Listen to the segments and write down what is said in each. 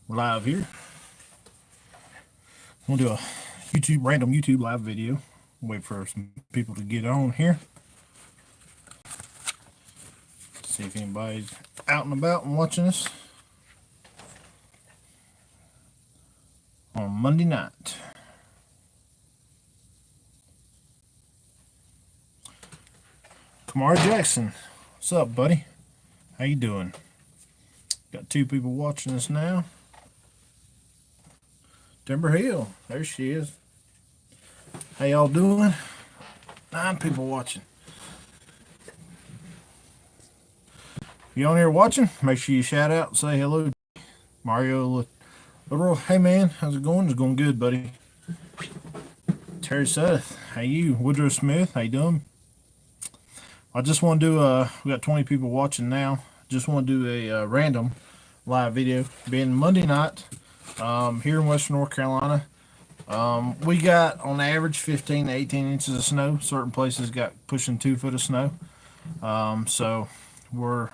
Live here. We'll do a random YouTube live video. Wait for some people to get on here. See if anybody's out and about and watching us on Monday night. Kamar Jackson, what's up, buddy? How you doing? Got two people watching us now. Timber Hill, there she is. How y'all doing? 9 people watching. If you on here watching, make sure you shout out and say hello. Mario Little, hey man, how's it going? It's going good, buddy. Terry Seth, how you? Woodrow Smith, how you doing? I just want to do we got 20 people watching now. Just want to do a random live video. Being Monday night, here in Western North Carolina. We got on average 15 to 18 inches of snow. Certain places got pushing 2 foot of snow. So we're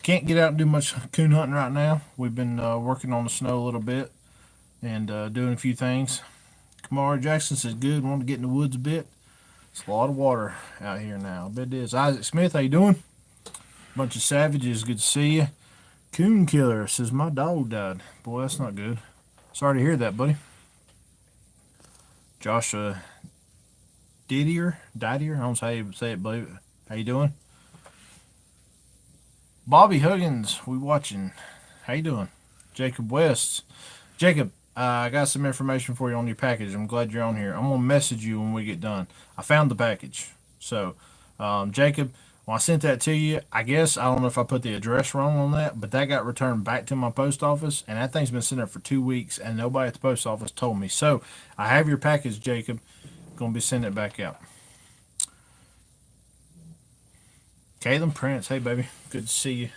can't get out and do much coon hunting right now. We've been working on the snow a little bit and doing a few things. Kamara Jackson says good. Want to get in the woods a bit. It's a lot of water out here now. I bet it is. Isaac Smith, how you doing? Bunch of savages. Good to see you. Coon Killer says my dog died. Boy, that's not good. Sorry to hear that, buddy. Joshua Didier, I don't know how you say it, buddy. How you doing? Bobby Huggins, we watching. How you doing? Jacob West. Jacob, I got some information for you on your package. I'm glad you're on here. I'm going to message you when we get done. I found the package. So, Jacob, when I sent that to you, I guess, I don't know if I put the address wrong on that, but that got returned back to my post office, and that thing's been sitting there for 2 weeks, and nobody at the post office told me. So, I have your package, Jacob. Going to be sending it back out. Caitlin Prince, hey, baby. Good to see you,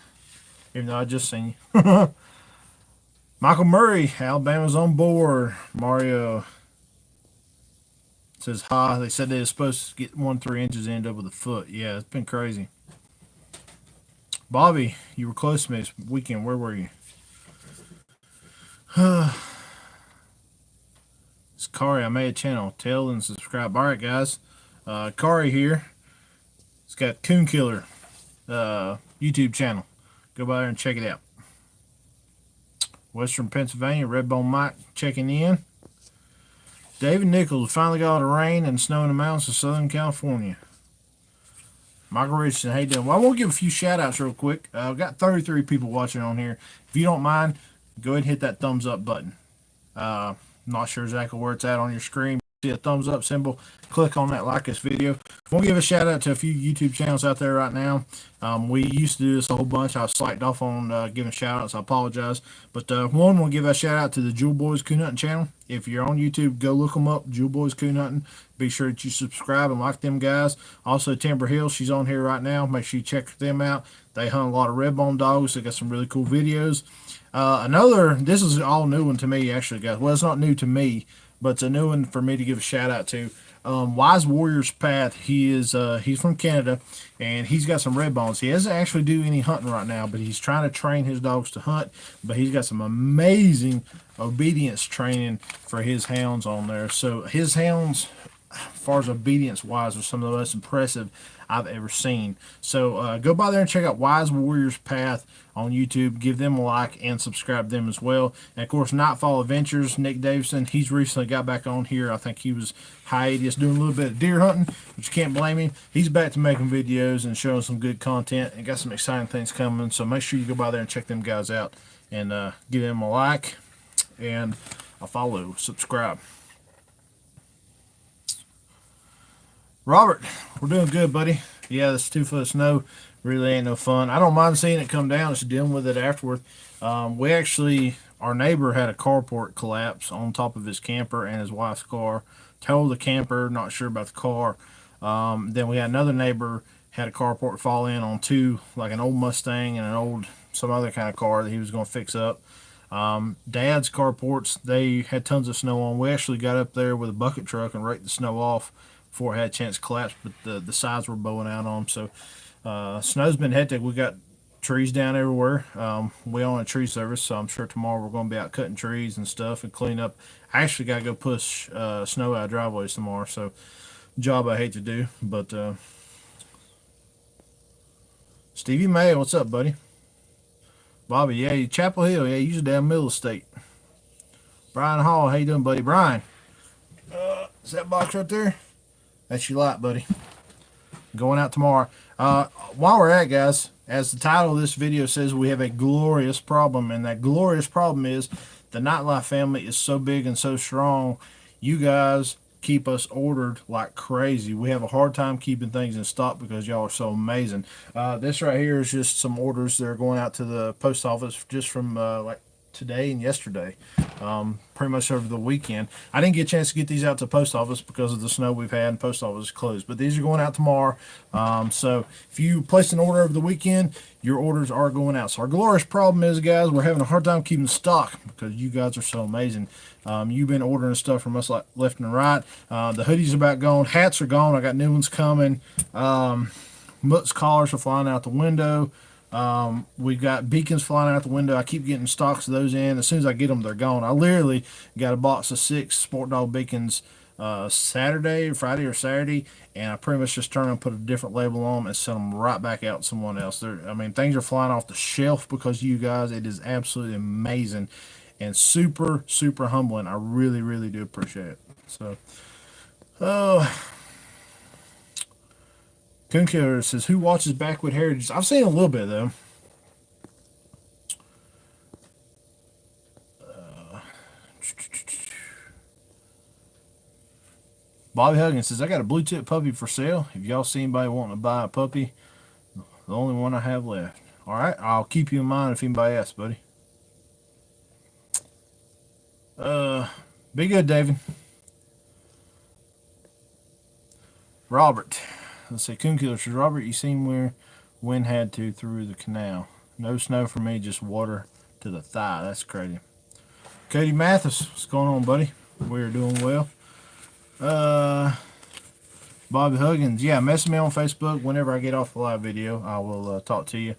even though I just seen you. Michael Murray, Alabama's on board. Mario says, hi. They said they were supposed to get 1-3 inches end up with a foot. Yeah, it's been crazy. Bobby, you were close to me this weekend. Where were you? It's Kari. I made a channel. Tell and subscribe. All right, guys. Kari here. It's got Coon Killer YouTube channel. Go by there and check it out. Western Pennsylvania, Redbone Mike checking in. David Nichols finally got all the rain and snow in the mountains of Southern California. Michael Richardson, hey doing? Well, I want to give a few shout outs real quick. I've got 33 people watching on here. If you don't mind, go ahead and hit that thumbs up button. Not sure exactly where it's at on your screen. See a thumbs up symbol, click on that, like this video. I want to give a shout out to a few YouTube channels out there right now. We used to do this a whole bunch. I was slacked off on giving shout outs. I apologize. But one, we'll give a shout out to the Jewel Boys Coon Hunting channel. If you're on YouTube, go look them up, Jewel Boys Coon Hunting. Be sure that you subscribe and like them guys. Also, Timber Hill, she's on here right now. Make sure you check them out. They hunt a lot of redbone dogs. They got some really cool videos. This is all new one to me, actually, guys. Well, it's not new to me, but it's a new one for me to give a shout out to. Wise Warriors Path. He's from Canada, and he's got some red bones. He doesn't actually do any hunting right now, but he's trying to train his dogs to hunt. But he's got some amazing obedience training for his hounds on there. So his hounds, as far as obedience wise, are some of the most impressive I've ever seen. So go by there and check out Wise Warriors Path on YouTube. Give them a like and subscribe to them as well. And of course, Nightfall Adventures, Nick Davison, he's recently got back on here. I think he was hiatus doing a little bit of deer hunting, but you can't blame him. He's back to making videos and showing some good content and got some exciting things coming. So make sure you go by there and check them guys out and give them a like and a follow, subscribe. Robert, we're doing good, buddy. Yeah, this 2 foot of snow really ain't no fun. I don't mind seeing it come down. It's dealing with it afterward. We actually, our neighbor had a carport collapse on top of his camper and his wife's car. Totaled the camper, not sure about the car. Then we had another neighbor had a carport fall in on two, like an old Mustang and some other kind of car that he was going to fix up. Dad's carports, they had tons of snow on. We actually got up there with a bucket truck and raked the snow off before it had a chance to collapse, but the sides were bowing out on them. So snow's been hectic. We got trees down everywhere. We own a tree service, so I'm sure tomorrow we're going to be out cutting trees and stuff and clean up. I actually got to go push snow out of driveways tomorrow, so job I hate to do. But Stevie May, what's up, buddy? Bobby, yeah, Chapel Hill, yeah, you're down middle of the state. Brian Hall, how you doing, buddy? Brian, is that box right there? That's your lot, buddy. Going out tomorrow. While we're at it, guys, as the title of this video says, we have a glorious problem, and that glorious problem is the Nightlife family is so big and so strong. You guys keep us ordered like crazy. We have a hard time keeping things in stock because y'all are so amazing. This right here is just some orders that are going out to the post office just from like today and yesterday, pretty much over the weekend. I didn't get a chance to get these out to the post office because of the snow we've had and post office is closed, but these are going out tomorrow. So if you placed an order over the weekend, your orders are going out. So our glorious problem is, guys, we're having a hard time keeping stock because you guys are so amazing. You've been ordering stuff from us like left and right. The hoodies are about gone. Hats are gone. I got new ones coming. Mutts collars are flying out the window. We've got beacons flying out the window. I keep getting stocks of those in. As soon as I get them, they're gone. I literally got a box of 6 Sport Dog beacons Friday or Saturday, and I pretty much just turn them, put a different label on them, and send them right back out to someone else. I mean, things are flying off the shelf because of you guys. It is absolutely amazing and super, super humbling. I really, really do appreciate it. So, Coon says, who watches Backwood Heritage? I've seen a little bit, though. Bobby Huggins says, I got a blue tip puppy for sale. If y'all see anybody wanting to buy a puppy, the only one I have left. All right, I'll keep you in mind if anybody asks, buddy. Be good, David. Robert. Let's see, Coon Killer says, Robert, you seen where wind had to through the canal. No snow for me, just water to the thigh. That's crazy. Cody Mathis, what's going on, buddy? We're doing well. Bobby Huggins, yeah, message me on Facebook whenever I get off the live video. I will talk to you.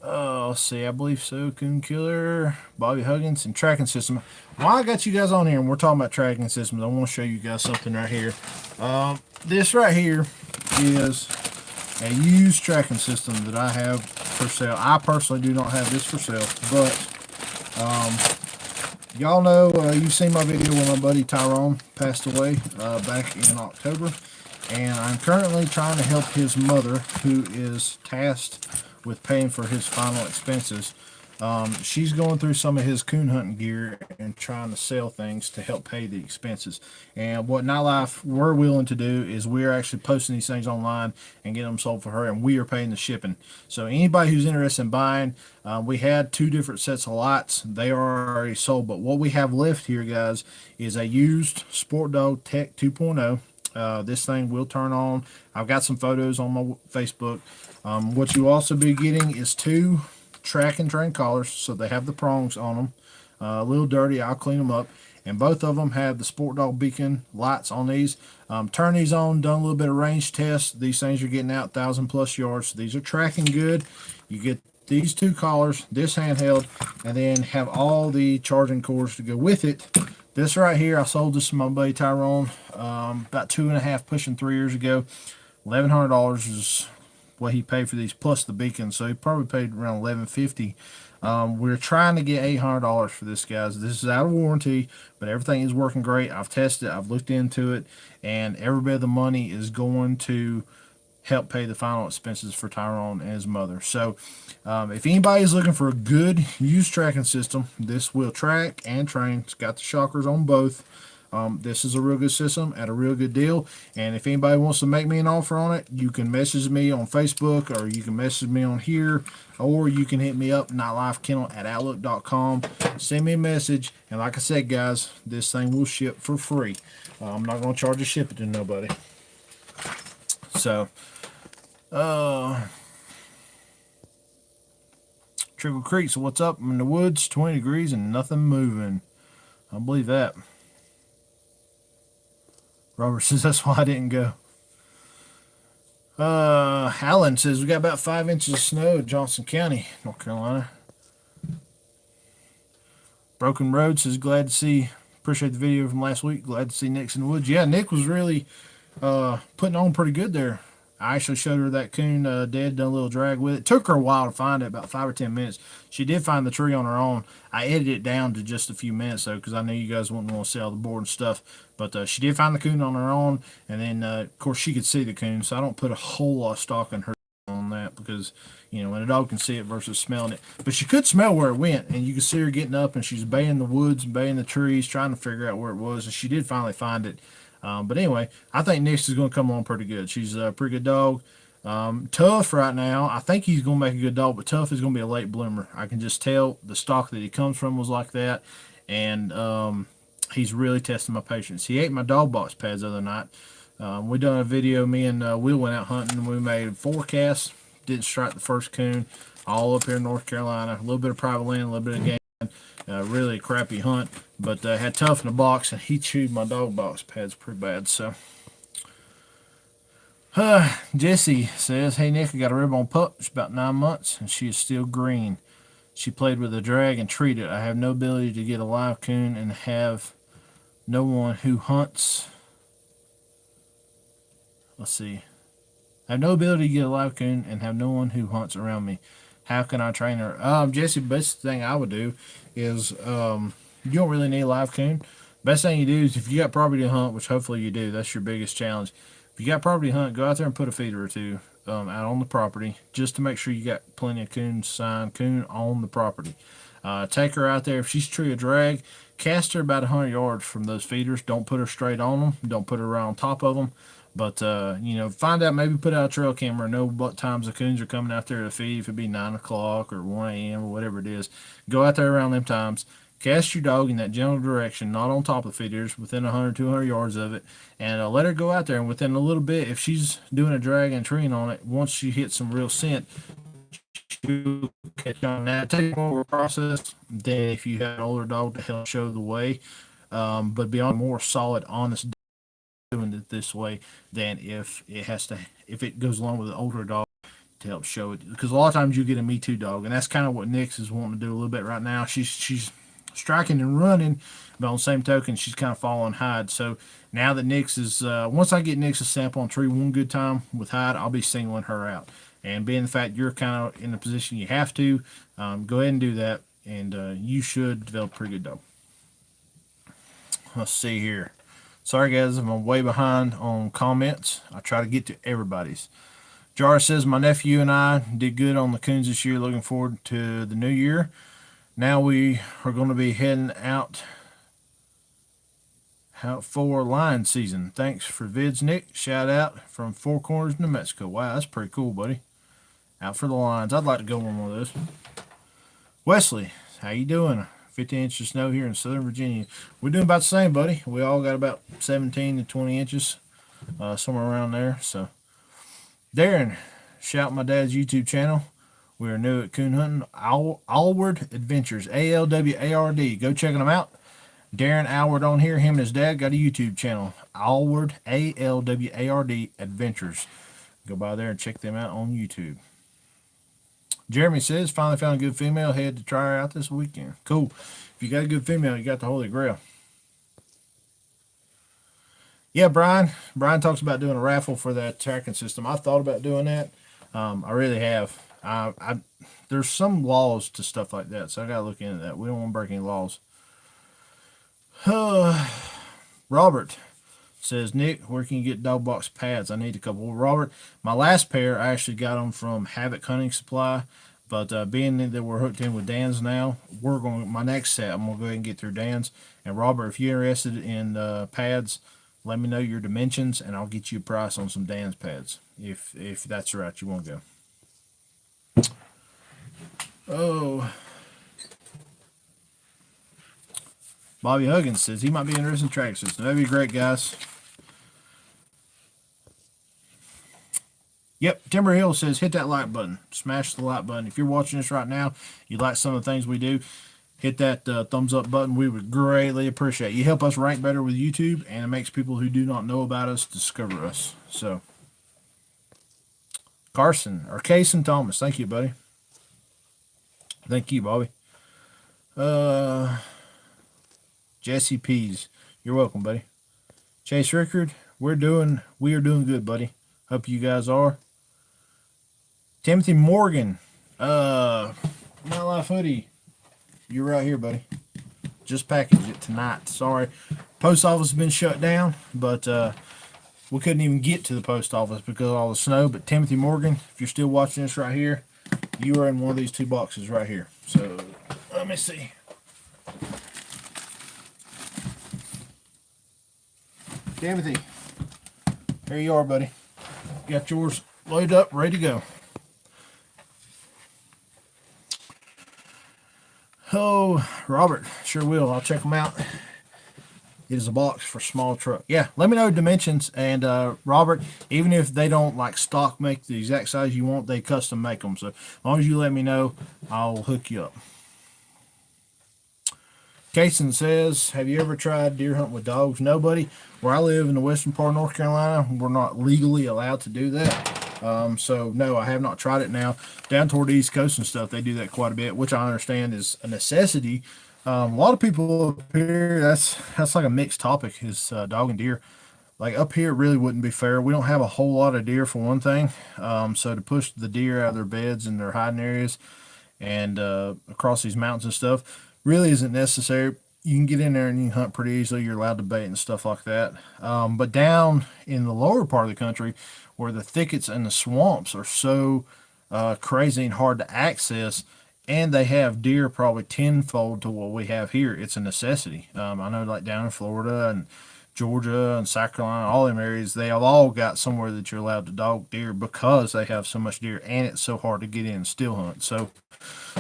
Let's see, I believe so. Coon Killer, Bobby Huggins, and tracking system. While I got you guys on here and we're talking about tracking systems, I want to show you guys something right here. This right here is a used tracking system that I have for sale. I personally do not have this for sale, but y'all know, you've seen my video when my buddy Tyrone passed away back in October, and I'm currently trying to help his mother, who is tasked with paying for his final expenses. She's going through some of his coon hunting gear and trying to sell things to help pay the expenses. And what Nightlife we're willing to do is we're actually posting these things online and getting them sold for her, and we are paying the shipping. So anybody who's interested in buying, we had 2 different sets of lights. They are already sold, but what we have left here, guys, is a used Sport Dog Tech 2.0. This thing will turn on. I've got some photos on my Facebook. What you also be getting is 2 track and train collars, so they have the prongs on them. A little dirty, I'll clean them up. And both of them have the Sport Dog beacon lights on these. Turn these on, done a little bit of range tests. These things are getting out 1,000+ yards. So these are tracking good. You get these 2 collars, this handheld, and then have all the charging cords to go with it. This right here, I sold this to my buddy Tyrone about 2.5, pushing 3 years ago. $1,100 is what he paid for these plus the beacon, so he probably paid around $1,150. We're trying to get $800 for this, guys. This is out of warranty, but everything is working great. I've tested it, I've looked into it, and every bit of the money is going to help pay the final expenses for Tyrone and his mother. So if anybody's looking for a good used tracking system, this will track and train. It's got the shockers on both. This is a real good system at a real good deal, and if anybody wants to make me an offer on it, you can message me on Facebook, or you can message me on here, or you can hit me up, nightlifekennel@outlook.com. Send me a message, and like I said, guys, this thing will ship for free. I'm not going to charge a shipping to nobody. So, Triple Creek, so what's up? I'm in the woods, 20 degrees and nothing moving. I believe that. Robert says that's why I didn't go. Alan says we got about 5 inches of snow in Johnson County, North Carolina. Broken Road says glad to see. Appreciate the video from last week. Glad to see Nick's in the woods. Yeah, Nick was really putting on pretty good there. I actually showed her that coon dead, done a little drag with it. Took her a while to find it, about 5 or 10 minutes. She did find the tree on her own. I edited it down to just a few minutes, though, because I knew you guys wouldn't want to see all the board and stuff. But she did find the coon on her own, and then, of course, she could see the coon, so I don't put a whole lot of stock in her on that because, you know, when a dog can see it versus smelling it. But she could smell where it went, and you could see her getting up, and she's baying the woods, baying the trees, trying to figure out where it was, and she did finally find it. But anyway, I think Nix is going to come on pretty good. She's a pretty good dog. Tough right now. I think he's going to make a good dog, but Tough is going to be a late bloomer. I can just tell the stock that he comes from was like that, and he's really testing my patience. He ate my dog box pads the other night. We done a video. Me and Will went out hunting. We made 4 casts. Didn't strike the first coon. All up here in North Carolina. A little bit of private land, a little bit of game. Really a crappy hunt, but had Tough in the box, and he chewed my dog box pads pretty bad. So, Jesse says, "Hey Nick, I got a ribbon pup. She's about 9 months, and she is still green. She played with a drag and treated. I have no ability to get a live coon and have no one who hunts. Let's see. I have no ability to get a live coon and have no one who hunts around me. How can I train her?" Jesse, best thing I would do is you don't really need a live coon. Best thing you do is if you got property to hunt, which hopefully you do, that's your biggest challenge. If you got property to hunt, go out there and put a feeder or two out on the property just to make sure you got plenty of coon on the property. Take her out there. If she's true a drag, cast her about 100 yards from those feeders. Don't put her straight on them. Don't put her right on top of them. But, find out, maybe put out a trail camera, know what times the coons are coming out there to feed, if it be 9 o'clock or 1 a.m. or whatever it is. Go out there around them times, cast your dog in that general direction, not on top of the feeders, within 100, 200 yards of it, and let her go out there. And within a little bit, if she's doing a drag and treeing on it, once she hits some real scent, she'll catch on that. Take more of a process than if you had an older dog to help show the way. But be on more solid, honest doing it this way than if it goes along with an older dog to help show it, because a lot of times you get a Me Too dog, and that's kind of what Nix is wanting to do a little bit right now. She's striking and running, but on the same token she's kind of following Hyde. So now that Nix is once I get Nix's sample on tree one good time with Hyde, I'll be singling her out. And being the fact you're kind of in the position you have to, go ahead and do that, and you should develop a pretty good dog. Let's see here. Sorry guys if I'm way behind on comments. I try to get to everybody's. Jar says, "My nephew and I did good on the coons this year. Looking forward to the new year. Now we are going to be heading out for lion season. Thanks for vids, Nick. Shout out from Four Corners, New Mexico." Wow, that's pretty cool, buddy. Out for the lions. I'd like to go on one of those. Wesley, how you doing? 15 inches of snow here in Southern Virginia. We're doing about the same, buddy. We all got about 17 to 20 inches, somewhere around there. So, Darren, shout my dad's YouTube channel. We are new at coon hunting. Alward Adventures, ALWARD. Go checking them out. Darren Alward on here. Him and his dad got a YouTube channel. Alward, ALWARD Adventures. Go by there and check them out on YouTube. Jeremy says, "Finally found a good female. Head to try her out this weekend." Cool. If you got a good female, you got the Holy Grail. Yeah, Brian. Brian talks about doing a raffle for that tracking system. I've thought about doing that. I really have. There's some laws to stuff like that, so I got to look into that. We don't want to break any laws. Robert says, "Nick, where can you get dog box pads? I need a couple." Well, Robert, my last pair, I actually got them from Havoc Hunting Supply, but being that we're hooked in with Dan's now, my next set, I'm going to go ahead and get through Dan's. And Robert, if you're interested in pads, let me know your dimensions, and I'll get you a price on some Dan's pads, if that's the route you want to go. Oh, Bobby Huggins says he might be interested in track system. That'd be great, guys. Yep, Timber Hill says hit that like button. Smash the like button. If you're watching this right now, you like some of the things we do, hit that thumbs up button. We would greatly appreciate it. You help us rank better with YouTube, and it makes people who do not know about us discover us. So, Carson or Cason Thomas. Thank you, buddy. Thank you, Bobby. Jesse Pease. You're welcome, buddy. Chase Rickard. We are doing good, buddy. Hope you guys are. Timothy Morgan. Not Life Hoodie. You're right here, buddy. Just packaged it tonight. Sorry. Post office has been shut down, but we couldn't even get to the post office because of all the snow. But Timothy Morgan, if you're still watching this right here, you are in one of these 2 boxes right here. So let me see. Timothy, here you are, buddy. Got yours loaded up, ready to go. Oh, Robert, sure will. I'll check them out. It is a box for small truck. Yeah, let me know dimensions. And Robert, even if they don't like stock make the exact size you want, they custom make them. So as long as you let me know, I'll hook you up. Cason says, have you ever tried deer hunting with dogs? No, buddy. Where I live in the western part of North Carolina, we're not legally allowed to do that. So no, I have not tried it now. Down toward the East Coast and stuff, they do that quite a bit, which I understand is a necessity. A lot of people up here, that's like a mixed topic, is dog and deer. Like up here, it really wouldn't be fair. We don't have a whole lot of deer for one thing. So to push the deer out of their beds and their hiding areas and across these mountains and stuff really isn't necessary. You can get in there and you can hunt pretty easily. You're allowed to bait and stuff like that. But down in the lower part of the country, where the thickets and the swamps are so crazy and hard to access, and they have deer probably tenfold to what we have here, it's a necessity. I know like down in Florida and Georgia and South Carolina, all them areas, they have all got somewhere that you're allowed to dog deer because they have so much deer and it's so hard to get in and still hunt. So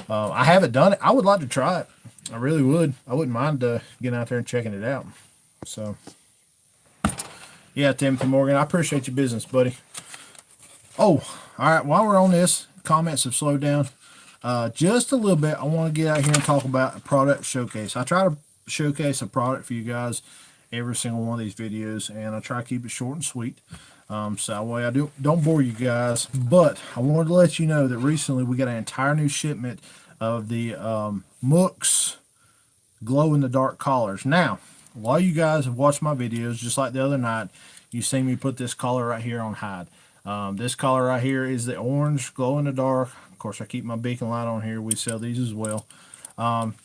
I haven't done it. I would like to try it. I really would. I wouldn't mind getting out there and checking it out. So, yeah, Timothy Morgan, I appreciate your business, buddy. Oh, all right. While we're on this, comments have slowed down just a little bit. I want to get out here and talk about a product showcase. I try to showcase a product for you guys every single one of these videos, and I try to keep it short and sweet. So that way I don't bore you guys. But I wanted to let you know that recently we got an entire new shipment of the Mooks glow-in-the-dark collars. Now, a lot of you guys have watched my videos, just like the other night. You seen me put this collar right here on hide. This collar right here is the orange glow-in-the-dark. Of course, I keep my beacon light on here. We sell these as well.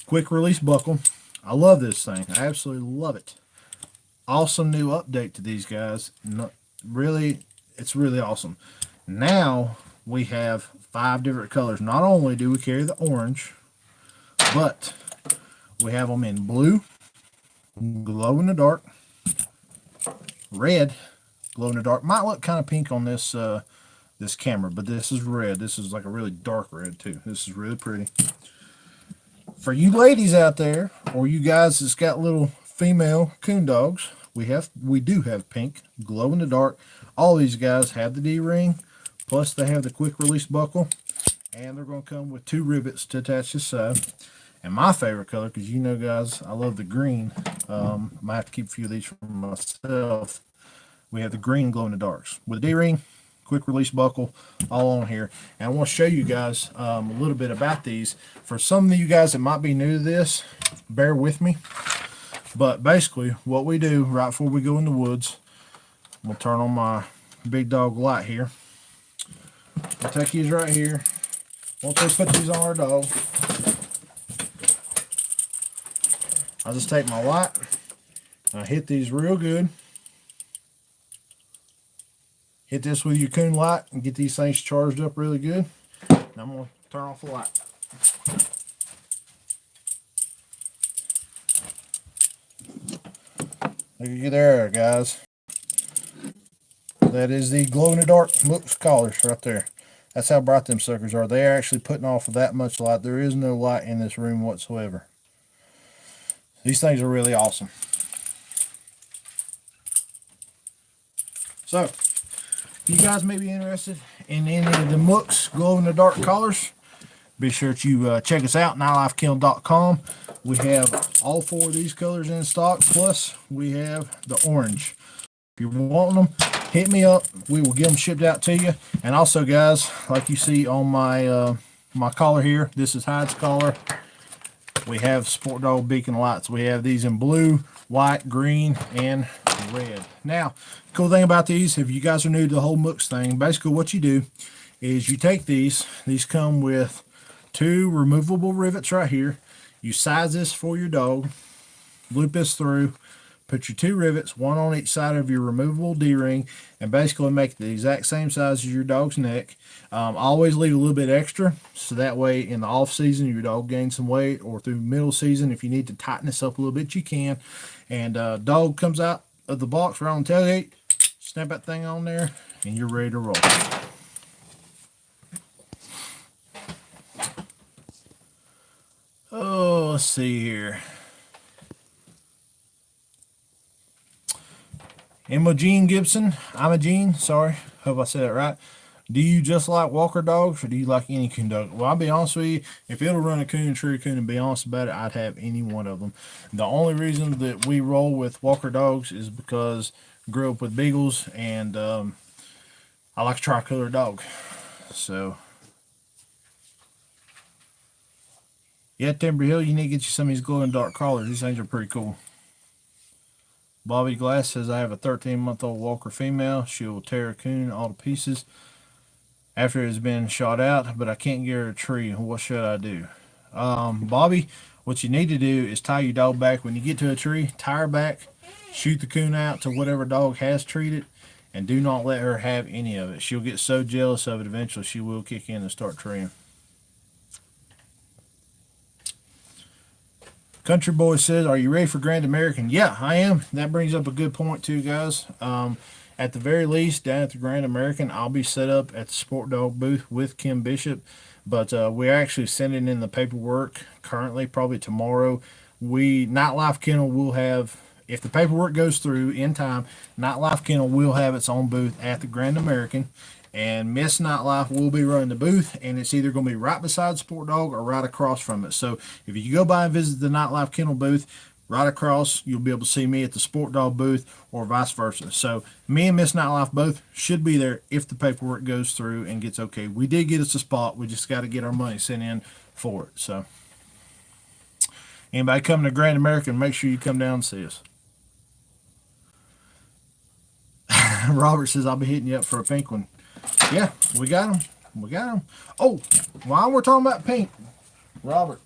Quick release buckle. I love this thing. I absolutely love it. Awesome new update to these guys. It's really awesome. Now we have 5 different colors. Not only do we carry the orange, but we have them in blue, glow in the dark, red, glow in the dark. Might look kind of pink on this this camera, but this is red. This is like a really dark red too. This is really pretty. For you ladies out there, or you guys that's got little female coon dogs, we do have pink, glow in the dark. All these guys have the D-ring, plus they have the quick release buckle, and they're going to come with 2 rivets to attach this side. And my favorite color, because you know guys, I love the green. I might have to keep a few of these for myself. We have the green glow in the darks with a D-ring, quick release buckle, all on here. And I want to show you guys a little bit about these. For some of you guys that might be new to this, bear with me. But basically, what we do right before we go in the woods, we'll turn on my big dog light here. We'll take these right here. Once we put these on our dog, I'll just take my light, I hit these real good. Hit this with your coon light and get these things charged up really good. Now I'm going to turn off the light. Look at there, guys. That is the glow-in-the-dark Mooks collars right there. That's how bright them suckers are. They are actually putting off that much light. There is no light in this room whatsoever. These things are really awesome. So, if you guys may be interested in any of the Mooks glow-in-the-dark collars, be sure to check us out, nightLifeKiln.com. We have all 4 of these colors in stock, plus we have the orange. If you're wanting them, hit me up. We will get them shipped out to you. And also, guys, like you see on my my collar here, this is Hyde's collar. We have Sport Dog beacon lights. We have these in blue, white, green, and red. Now, cool thing about these, if you guys are new to the whole MOOCs thing, basically what you do is you take these come with 2 removable rivets right here. You size this for your dog, loop this through, put your 2 rivets, 1 on each side of your removable D-ring, and basically make it the exact same size as your dog's neck. Always leave a little bit extra, so that way in the off season your dog gains some weight, or through middle season if you need to tighten this up a little bit you can. And dog comes out of the box right on the tailgate, snap that thing on there, and you're ready to roll. Oh, let's see here. Imogen Gibson, Imogene, sorry, hope I said it right. Do you just like Walker dogs, or do you like any coon dog? Well, I'll be honest with you, if it'll run a coon, true coon, and be honest about it, I'd have any one of them. The only reason that we roll with Walker dogs is because I grew up with beagles, and I like a tricolor dog. So, yeah, Timber Hill, you need to get you some of these glow in dark collars. These things are pretty cool. Bobby Glass says, I have a 13-month-old Walker female. She will tear a coon all to pieces after it has been shot out, but I can't get her a tree. What should I do? Bobby, what you need to do is tie your dog back. When you get to a tree, tie her back, shoot the coon out to whatever dog has treated, and do not let her have any of it. She'll get so jealous of it eventually she will kick in and start treeing. Country Boy says, are you ready for Grand American? Yeah, I am. That brings up a good point too, guys. At the very least, down at the Grand American, I'll be set up at the Sport Dog booth with Kim Bishop. But we're actually sending in the paperwork currently, probably tomorrow. Nightlife Kennel will have, if the paperwork goes through in time, Nightlife Kennel will have its own booth at the Grand American. And Miss Nightlife will be running the booth, and it's either going to be right beside Sport Dog or right across from it. So if you go by and visit the Nightlife Kennel booth, right across, you'll be able to see me at the Sport Dog booth, or vice versa. So me and Miss Nightlife both should be there if the paperwork goes through and gets okay. We did get us a spot. We just got to get our money sent in for it. So anybody coming to Grand American, make sure you come down and see us. Robert says, I'll be hitting you up for a pink one. Yeah, we got them. We got them. Oh, while we're talking about pink, Robert,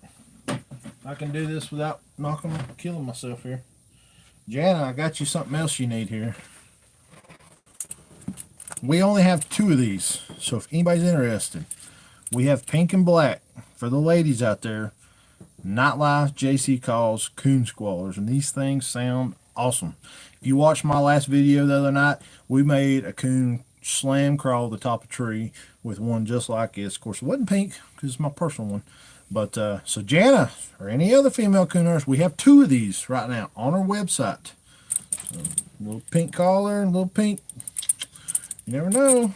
I can do this without killing myself here. Jana, I got you something else you need here. We only have 2 of these, so if anybody's interested, we have pink and black for the ladies out there. Nightlife JC Calls Coon Squallers, and these things sound awesome. If you watched my last video the other night, we made a coon slam crawl the top of a tree with one just like this. Of course, it wasn't pink because it's my personal one. But so Jana or any other female cooners, we have 2 of these right now on our website. So, little pink collar and little pink. You never know.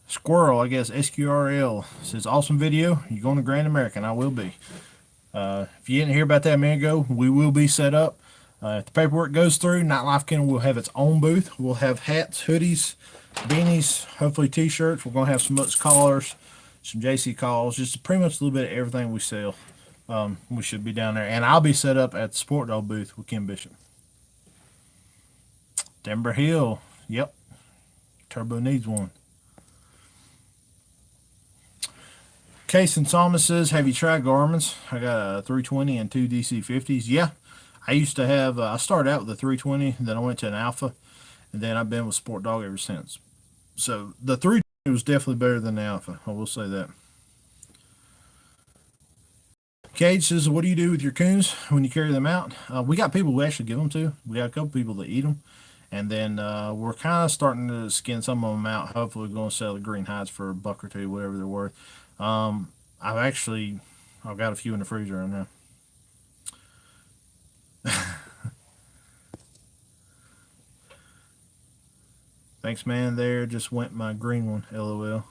Squirrel, I guess, SQRL says, awesome video. You going to Grand American? I will be. If you didn't hear about that a minute ago, we will be set up. If the paperwork goes through, Nightlife Kennel will have its own booth. We'll have hats, hoodies, beanies, hopefully t-shirts. We're going to have some Mutz collars, some JC calls, just pretty much a little bit of everything we sell. We should be down there. And I'll be set up at the Sport Dog booth with Kim Bishop. Timber Hill. Yep. Turbo needs one. Case and Thomas says, have you tried Garmin's? I got a 320 and 2 DC50s. Yeah, I used to have, I started out with a 320, then I went to an Alpha, and then I've been with Sport Dog ever since. So the 320 was definitely better than the Alpha, I will say that. Cage says, what do you do with your coons when you carry them out? We got people who actually give them to. We got a couple people that eat them. And then we're kind of starting to skin some of them out. Hopefully we're going to sell the green hides for $1 or $2, whatever they're worth. I've got a few in the freezer right now. Thanks, man. There just went my green one. LOL.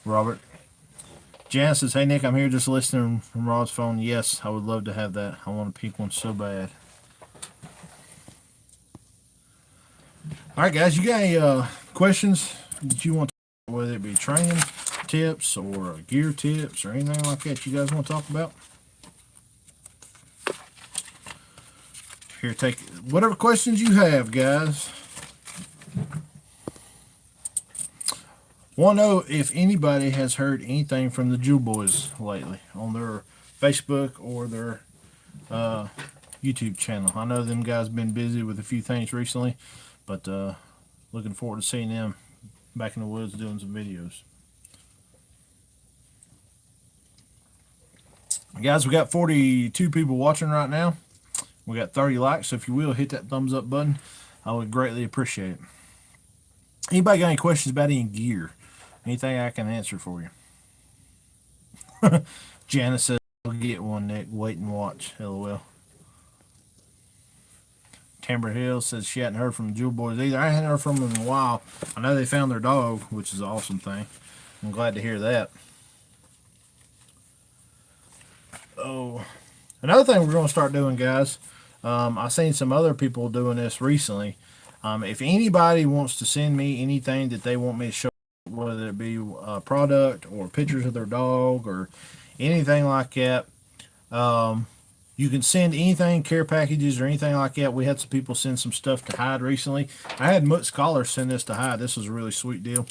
Robert. Jan says, hey Nick, I'm here just listening from Rod's phone. Yes, I would love to have that. I want a pink one so bad. All right, guys, you got any questions that you want to, whether it be training tips or gear tips or anything like that you guys want to talk about? Here, take whatever questions you have, guys. Want to know if anybody has heard anything from the Jewel Boys lately on their Facebook or their YouTube channel. I know them guys been busy with a few things recently, but looking forward to seeing them back in the woods doing some videos. Guys, we got 42 people watching right now. We got 30 likes, so if you will, hit that thumbs up button. I would greatly appreciate it. Anybody got any questions about any gear? Anything I can answer for you? Janice says, I'll get one, Nick. Wait and watch. LOL. Timber Hill says she hadn't heard from the Jewel Boys either. I hadn't heard from them in a while. I know they found their dog, which is an awesome thing. I'm glad to hear that. Oh, another thing we're going to start doing, guys. I've seen some other people doing this recently. If anybody wants to send me anything that they want me to show, whether it be a product or pictures of their dog or anything like that, you can send anything, care packages or anything like that. We had some people send some stuff to Hyde recently. I had Mutt's Collar send this to Hyde. This was a really sweet deal.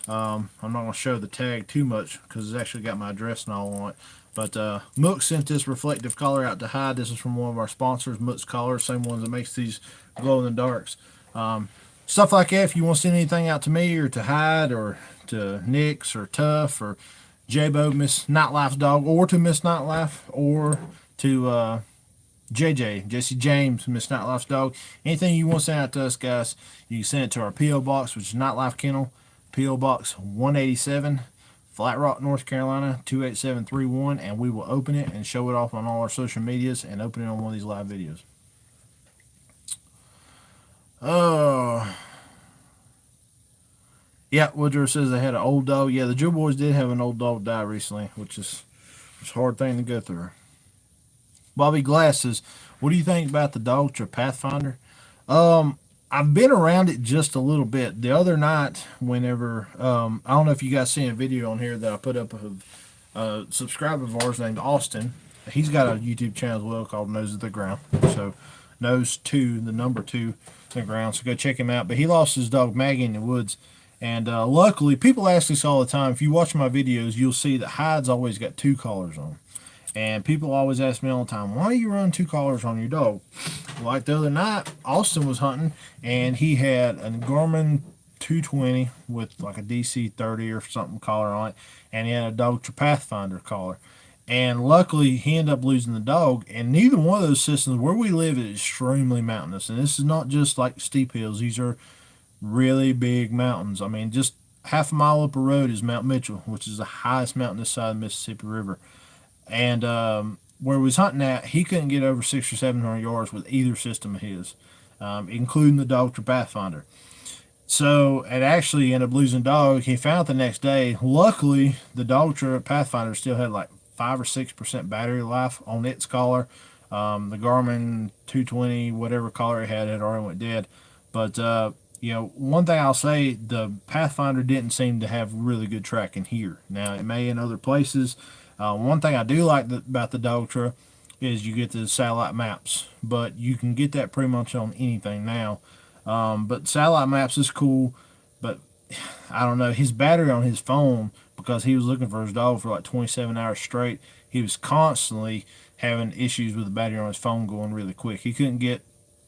I'm not going to show the tag too much because it's actually got my address and all on it. But Mook sent this reflective collar out to Hyde. This is from one of our sponsors, Mutt's Collar, same ones that makes these glow in the darks. Stuff like that, if you want to send anything out to me or to Hyde or to Nick's or Tough or J-Bo, Miss Nightlife's dog, or to Miss Nightlife, or to JJ, Jesse James, Miss Nightlife's dog, anything you want to send out to us, guys, you can send it to our P.O. Box, which is Nightlife Kennel, P.O. Box 187, Flat Rock, North Carolina, 28731, and we will open it and show it off on all our social medias and open it on one of these live videos. Yeah, Woodrow says they had an old dog. Yeah, the Jewel Boys did have an old dog die recently, which is a hard thing to go through. Bobby Glass says, what do you think about the Dogtra Pathfinder? I've been around it just a little bit. The other night, whenever, I don't know if you guys seen a video on here that I put up of a subscriber of ours named Austin. He's got a YouTube channel as well called Nose of the Ground. So, Nose 2, the number 2, the ground. So go check him out. But he lost his dog Maggie in the woods. And luckily, people ask this all the time. If you watch my videos, you'll see that Hyde's always got 2 collars on. And people always ask me all the time, why do you run 2 collars on your dog? Like the other night, Austin was hunting, and he had a Garmin 220 with like a DC 30 or something collar on it, and he had a Dogtra Pathfinder collar. And luckily, he ended up losing the dog, and neither one of those systems, where we live, is extremely mountainous. And this is not just like steep hills. These are really big mountains. I mean, just half a mile up a road is Mount Mitchell, which is the highest mountain this side of the Mississippi River. And where we was hunting at, he couldn't get over 600 or 700 yards with either system of his, including the Dogtra Pathfinder. So it actually ended up losing dog. He found it the next day. Luckily, the Dogtra Pathfinder still had like 5 or 6% battery life on its collar. The Garmin 220, whatever collar it had already went dead. But you know, one thing I'll say, the Pathfinder didn't seem to have really good tracking here. Now, it may in other places. One thing I do like about the Dogtra is you get the satellite maps, but you can get that pretty much on anything now. But satellite maps is cool, but I don't know, his battery on his phone, because he was looking for his dog for like 27 hours straight, he was constantly having issues with the battery on his phone going really quick. He couldn't get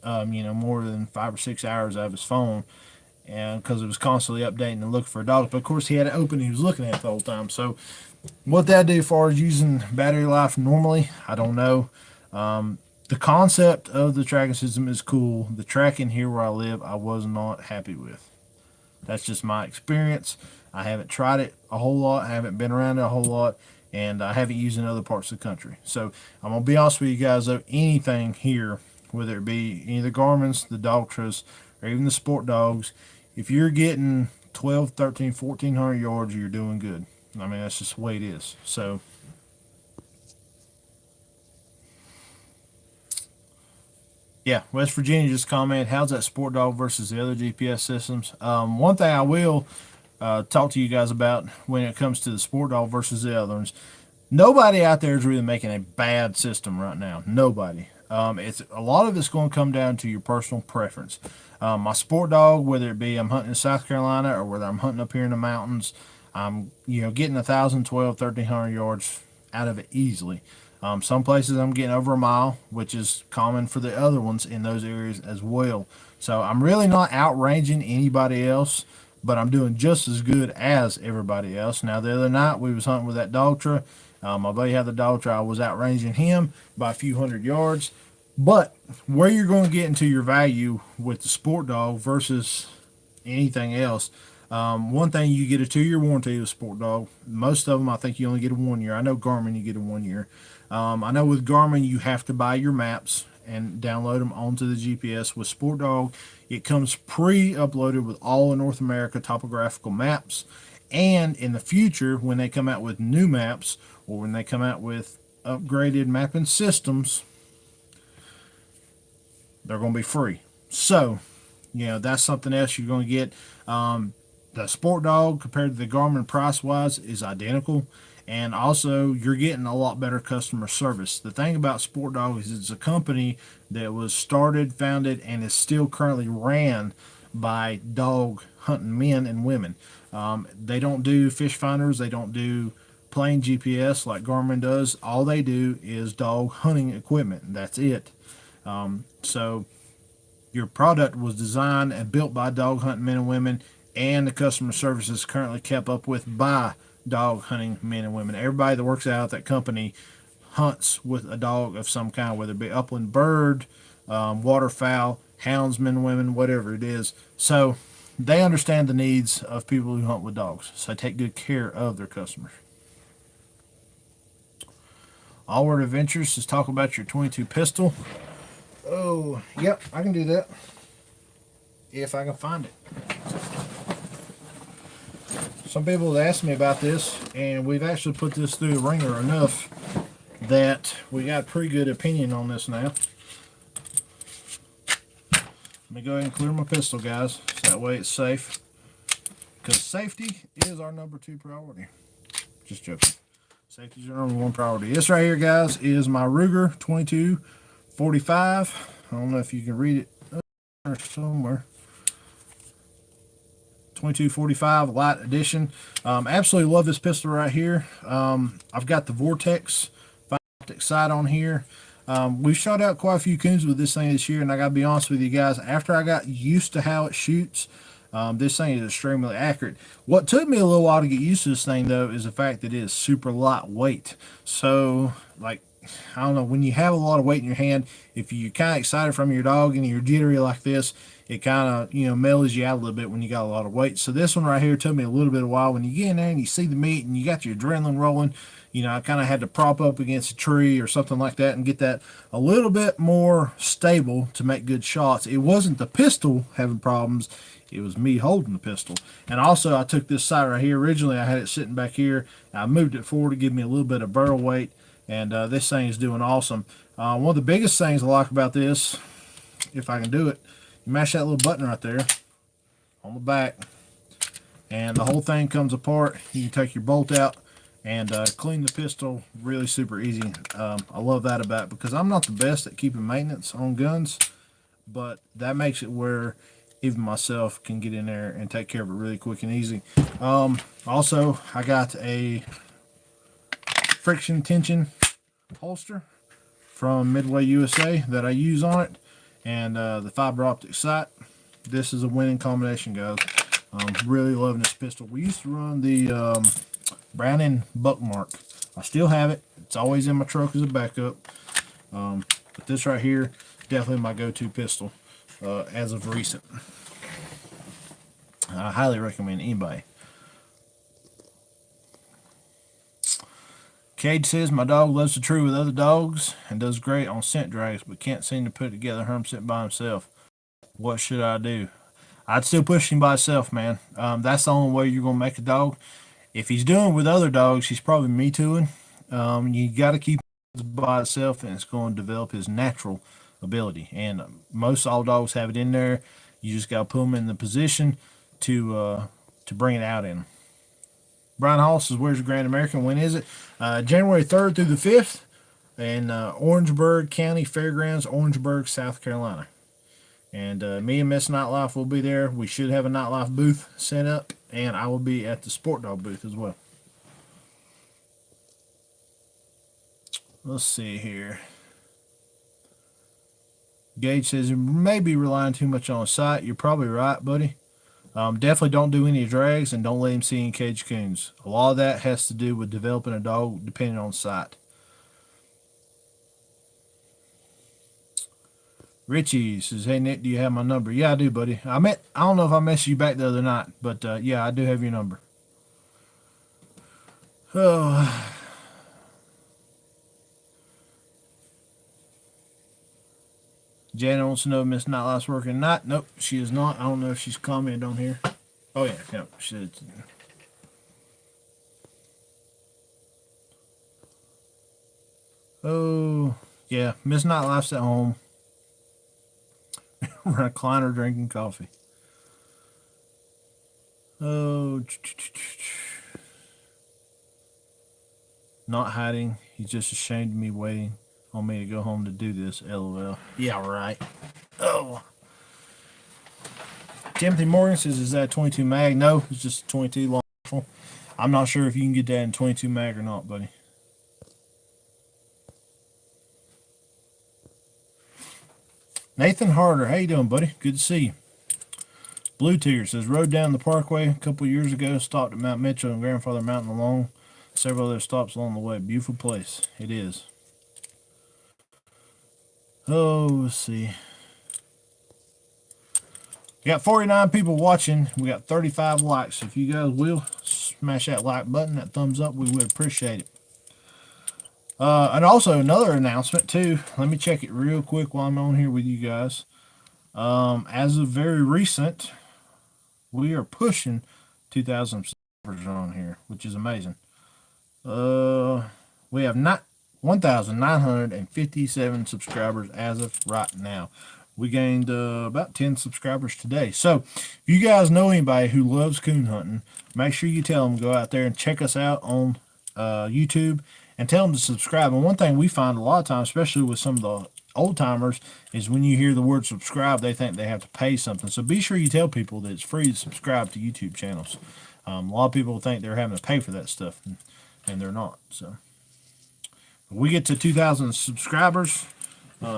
more than 5 or 6 hours out of his phone, and because it was constantly updating and looking for a dog. But of course, he had it open, he was looking at it the whole time. So what that do as far as using battery life normally, I don't know. The concept of the tracking system is cool. The tracking here where I live, I was not happy with. That's just my experience. I haven't tried it a whole lot. I haven't been around it a whole lot. And I haven't used it in other parts of the country. So I'm going to be honest with you guys, though, anything here, whether it be any of the Garmins, the Dogtras, or even the Sport Dogs, if you're getting 12, 13, 1,400 yards, you're doing good. I mean, that's just the way it is. So, yeah, West Virginia just commented, how's that Sport Dog versus the other GPS systems? One thing I will talk to you guys about when it comes to the Sport Dog versus the other ones, nobody out there is really making a bad system right now. Nobody. It's a lot of it's going to come down to your personal preference. My Sport Dog, whether it be I'm hunting in South Carolina or whether I'm hunting up here in the mountains, I'm getting 1,000, 12, 1,300 yards out of it easily. Some places I'm getting over a mile, which is common for the other ones in those areas as well. So I'm really not outranging anybody else, but I'm doing just as good as everybody else. Now the other night we was hunting with that Dogtra. My buddy had the Dogtra. I was outranging him by a few hundred yards. But where you're going to get into your value with the Sport Dog versus anything else, one thing, you get a 2-year warranty with Sport Dog. Most of them, I think you only get a 1 year. I know Garmin, you get a 1 year. I know with Garmin, you have to buy your maps and download them onto the GPS. With Sport Dog, it comes pre-uploaded with all the North America topographical maps. And in the future, when they come out with new maps or when they come out with upgraded mapping systems, they're going to be free. So, that's something else you're going to get. The Sport Dog compared to the Garmin price-wise is identical. And also, you're getting a lot better customer service. The thing about Sport Dog is it's a company that was started, founded, and is still currently ran by dog hunting men and women. They don't do fish finders. They don't do plain GPS like Garmin does. All they do is dog hunting equipment. That's it. So your product was designed and built by dog hunting men and women, and the customer service is currently kept up with by dog hunting men and women. Everybody that works out at that company hunts with a dog of some kind, whether it be upland bird, waterfowl, houndsmen and women, whatever it is. So they understand the needs of people who hunt with dogs. So they take good care of their customers. Allward Adventures, just talk about your 22 pistol. Oh, yep, I can do that. If I can find it. Some people have asked me about this, and we've actually put this through the ringer enough that we got a pretty good opinion on this now. Let me go ahead and clear my pistol, guys, so that way it's safe. Because safety is our #2 priority. Just joking. Safety is our #1 priority. This right here, guys, is my Ruger 2245. I don't know if you can read it there somewhere. 2245 Light Edition. Absolutely love this pistol right here. I've got the Vortex optic sight on here. We've shot out quite a few coons with this thing this year, and I gotta be honest with you guys, after I got used to how it shoots, this thing is extremely accurate. What took me a little while to get used to this thing, though, is the fact that it is super lightweight. So, like, I don't know, when you have a lot of weight in your hand, if you're kind of excited from your dog and you're jittery like this, it kind of, mellows you out a little bit when you got a lot of weight. So this one right here took me a little bit of a while. When you get in there and you see the meat and you got your adrenaline rolling, I kind of had to prop up against a tree or something like that and get that a little bit more stable to make good shots. It wasn't the pistol having problems. It was me holding the pistol. And also, I took this sight right here. Originally, I had it sitting back here. I moved it forward to give me a little bit of barrel weight. And this thing is doing awesome. One of the biggest things I like about this, if I can do it, you mash that little button right there on the back, and the whole thing comes apart. You can take your bolt out and clean the pistol really super easy. I love that about it because I'm not the best at keeping maintenance on guns, but that makes it where even myself can get in there and take care of it really quick and easy. Also, I got a friction tension holster from Midway USA that I use on it, and the fiber optic sight. This is a winning combination, guys. Really loving this pistol. We used to run the Browning Buckmark. I still have it. It's always in my truck as a backup. But this right here, definitely my go-to pistol as of recent. I highly recommend anybody. Cade says, my dog loves to tree with other dogs and does great on scent drags, but can't seem to put together herm scent by himself. What should I do? I'd still push him by himself, man. That's the only way you're going to make a dog. If he's doing with other dogs, he's probably Me Tooing. You got to keep it by itself, and it's going to develop his natural ability. And most all dogs have it in there. You just got to put them in the position to bring it out in them. Brian Hall says, "Where's your Grand American? When is it?" January 3rd through the 5th in Orangeburg County Fairgrounds, Orangeburg, South Carolina. And me and Miss Nightlife will be there. We should have a Nightlife booth set up, and I will be at the Sport Dog booth as well. Let's see here. Gage says, "You may be relying too much on a site." You're probably right, buddy. Definitely don't do any drags, and don't let him see any cage coons. A lot of that has to do with developing a dog depending on site. Richie says, "Hey Nick, do you have my number?" Yeah, I do, buddy. I don't know if I messaged you back the other night, but yeah, I do have your number. Oh. Janet wants to know if Miss Nightlife's working or not. Nope, she is not. I don't know if she's commented on here. Oh yeah, no, she did. Oh yeah, Miss Nightlife's at home. Recliner drinking coffee. Oh, not hiding. He's just ashamed of me waiting on me to go home to do this. LOL. Yeah, right. Oh. Timothy Morgan says, "Is that 22 mag?" No, it's just 22 long rifle. I'm not sure if you can get that in 22 mag or not, buddy. Nathan Harder, how you doing, buddy? Good to see you. Blue Tier says, "Rode down the Parkway a couple years ago, stopped at Mount Mitchell and Grandfather Mountain along several other stops along the way. Beautiful place. It is." Oh, let's see. We got 49 people watching. We got 35 likes. So if you guys will smash that like button, that thumbs up, we would appreciate it. And also another announcement too. Let me check it real quick while I'm on here with you guys. As of very recent, we are pushing 2,000 subscribers on here, which is amazing. We have 1,957 subscribers as of right now. We gained about 10 subscribers today. So if you guys know anybody who loves coon hunting, make sure you tell them, go out there and check us out on YouTube and tell them to subscribe. And one thing we find a lot of times, especially with some of the old timers, is when you hear the word subscribe, they think they have to pay something. So be sure you tell people that it's free to subscribe to YouTube channels. A lot of people think they're having to pay for that stuff, and they're not. So we get to 2,000 subscribers.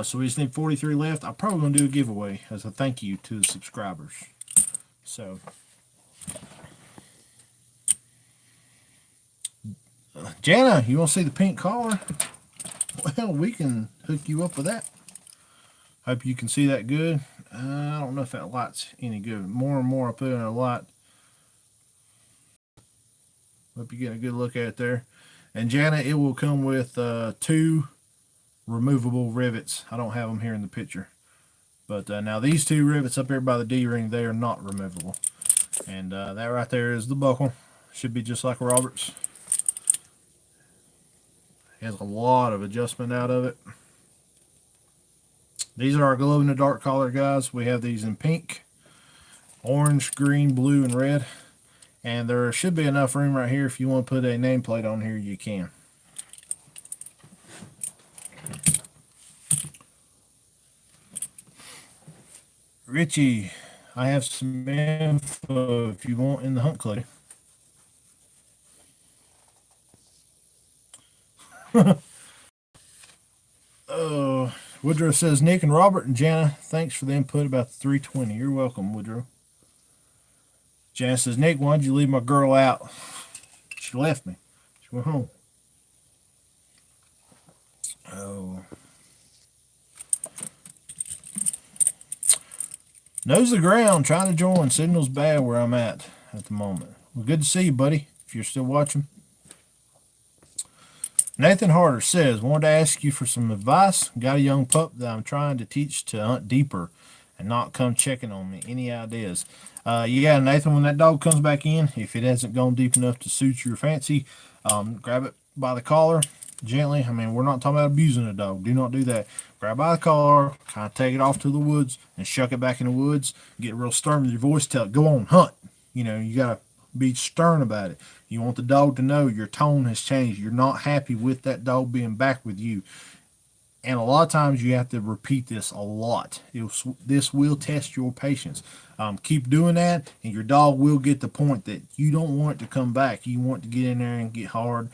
So we just need 43 left. I'm probably going to do a giveaway as a thank you to the subscribers. So, Jana, you want to see the pink collar? Well, we can hook you up with that. Hope you can see that good. I don't know if that light's any good. More and more I put in a light. Hope you get a good look at it there. And Jana, it will come with 2 removable rivets. I don't have them here in the picture, but now these 2 rivets up here by the D-ring, they are not removable. And that right there is the buckle. Should be just like Robert's. Has a lot of adjustment out of it. These are our glow-in-the-dark collar, guys. We have these in pink, orange, green, blue, and red. And there should be enough room right here. If you want to put a nameplate on here, you can. Richie, I have some info if you want in the hunt club. Woodrow says, "Nick and Robert and Jana, thanks for the input about the 320. You're welcome, Woodrow." Jana says, "Nick, why'd you leave my girl out?" She left me. She went home. Oh. Nose the ground, trying to join. Signal's bad where I'm at the moment. Well, good to see you, buddy, if you're still watching. Nathan Harder says, "Wanted to ask you for some advice. Got a young pup that I'm trying to teach to hunt deeper and not come checking on me. Any ideas?" Yeah, Nathan, when that dog comes back in, if it hasn't gone deep enough to suit your fancy, grab it by the collar gently. I mean, we're not talking about abusing a dog. Do not do that. Grab by the collar, kind of take it off to the woods and shuck it back in the woods. Get real stern with your voice. Tell it, go on, hunt. You know, you got to be stern about it. You want the dog to know your tone has changed. You're not happy with that dog being back with you. And a lot of times you have to repeat this a lot. This will test your patience. Keep doing that, and your dog will get the point that you don't want it to come back. You want to get in there and get hard,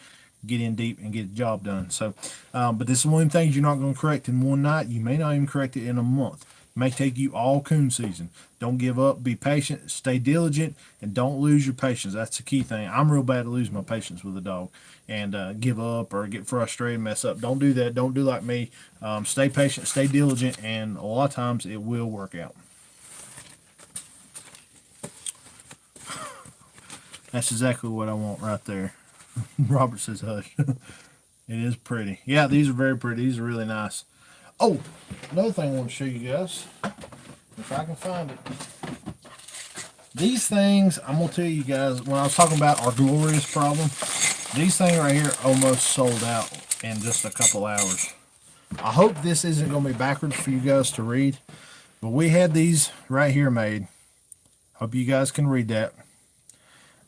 get in deep, and get the job done. So, but this is one of the things you're not going to correct in one night. You may not even correct it in a month. It may take you all coon season. Don't give up. Be patient. Stay diligent, and don't lose your patience. That's the key thing. I'm real bad at losing my patience with a dog and give up or get frustrated, mess up. Don't do that. Don't do like me. Stay patient, stay diligent, and a lot of times it will work out. That's exactly what I want right there. Robert says hush. It is pretty. Yeah, these are very pretty. These are really nice. Oh, another thing I want to show you guys, if I can find it. These things, I'm going to tell you guys, when I was talking about our glorious problem, these things right here almost sold out in just a couple hours. I hope this isn't going to be backwards for you guys to read, but we had these right here made. Hope you guys can read that.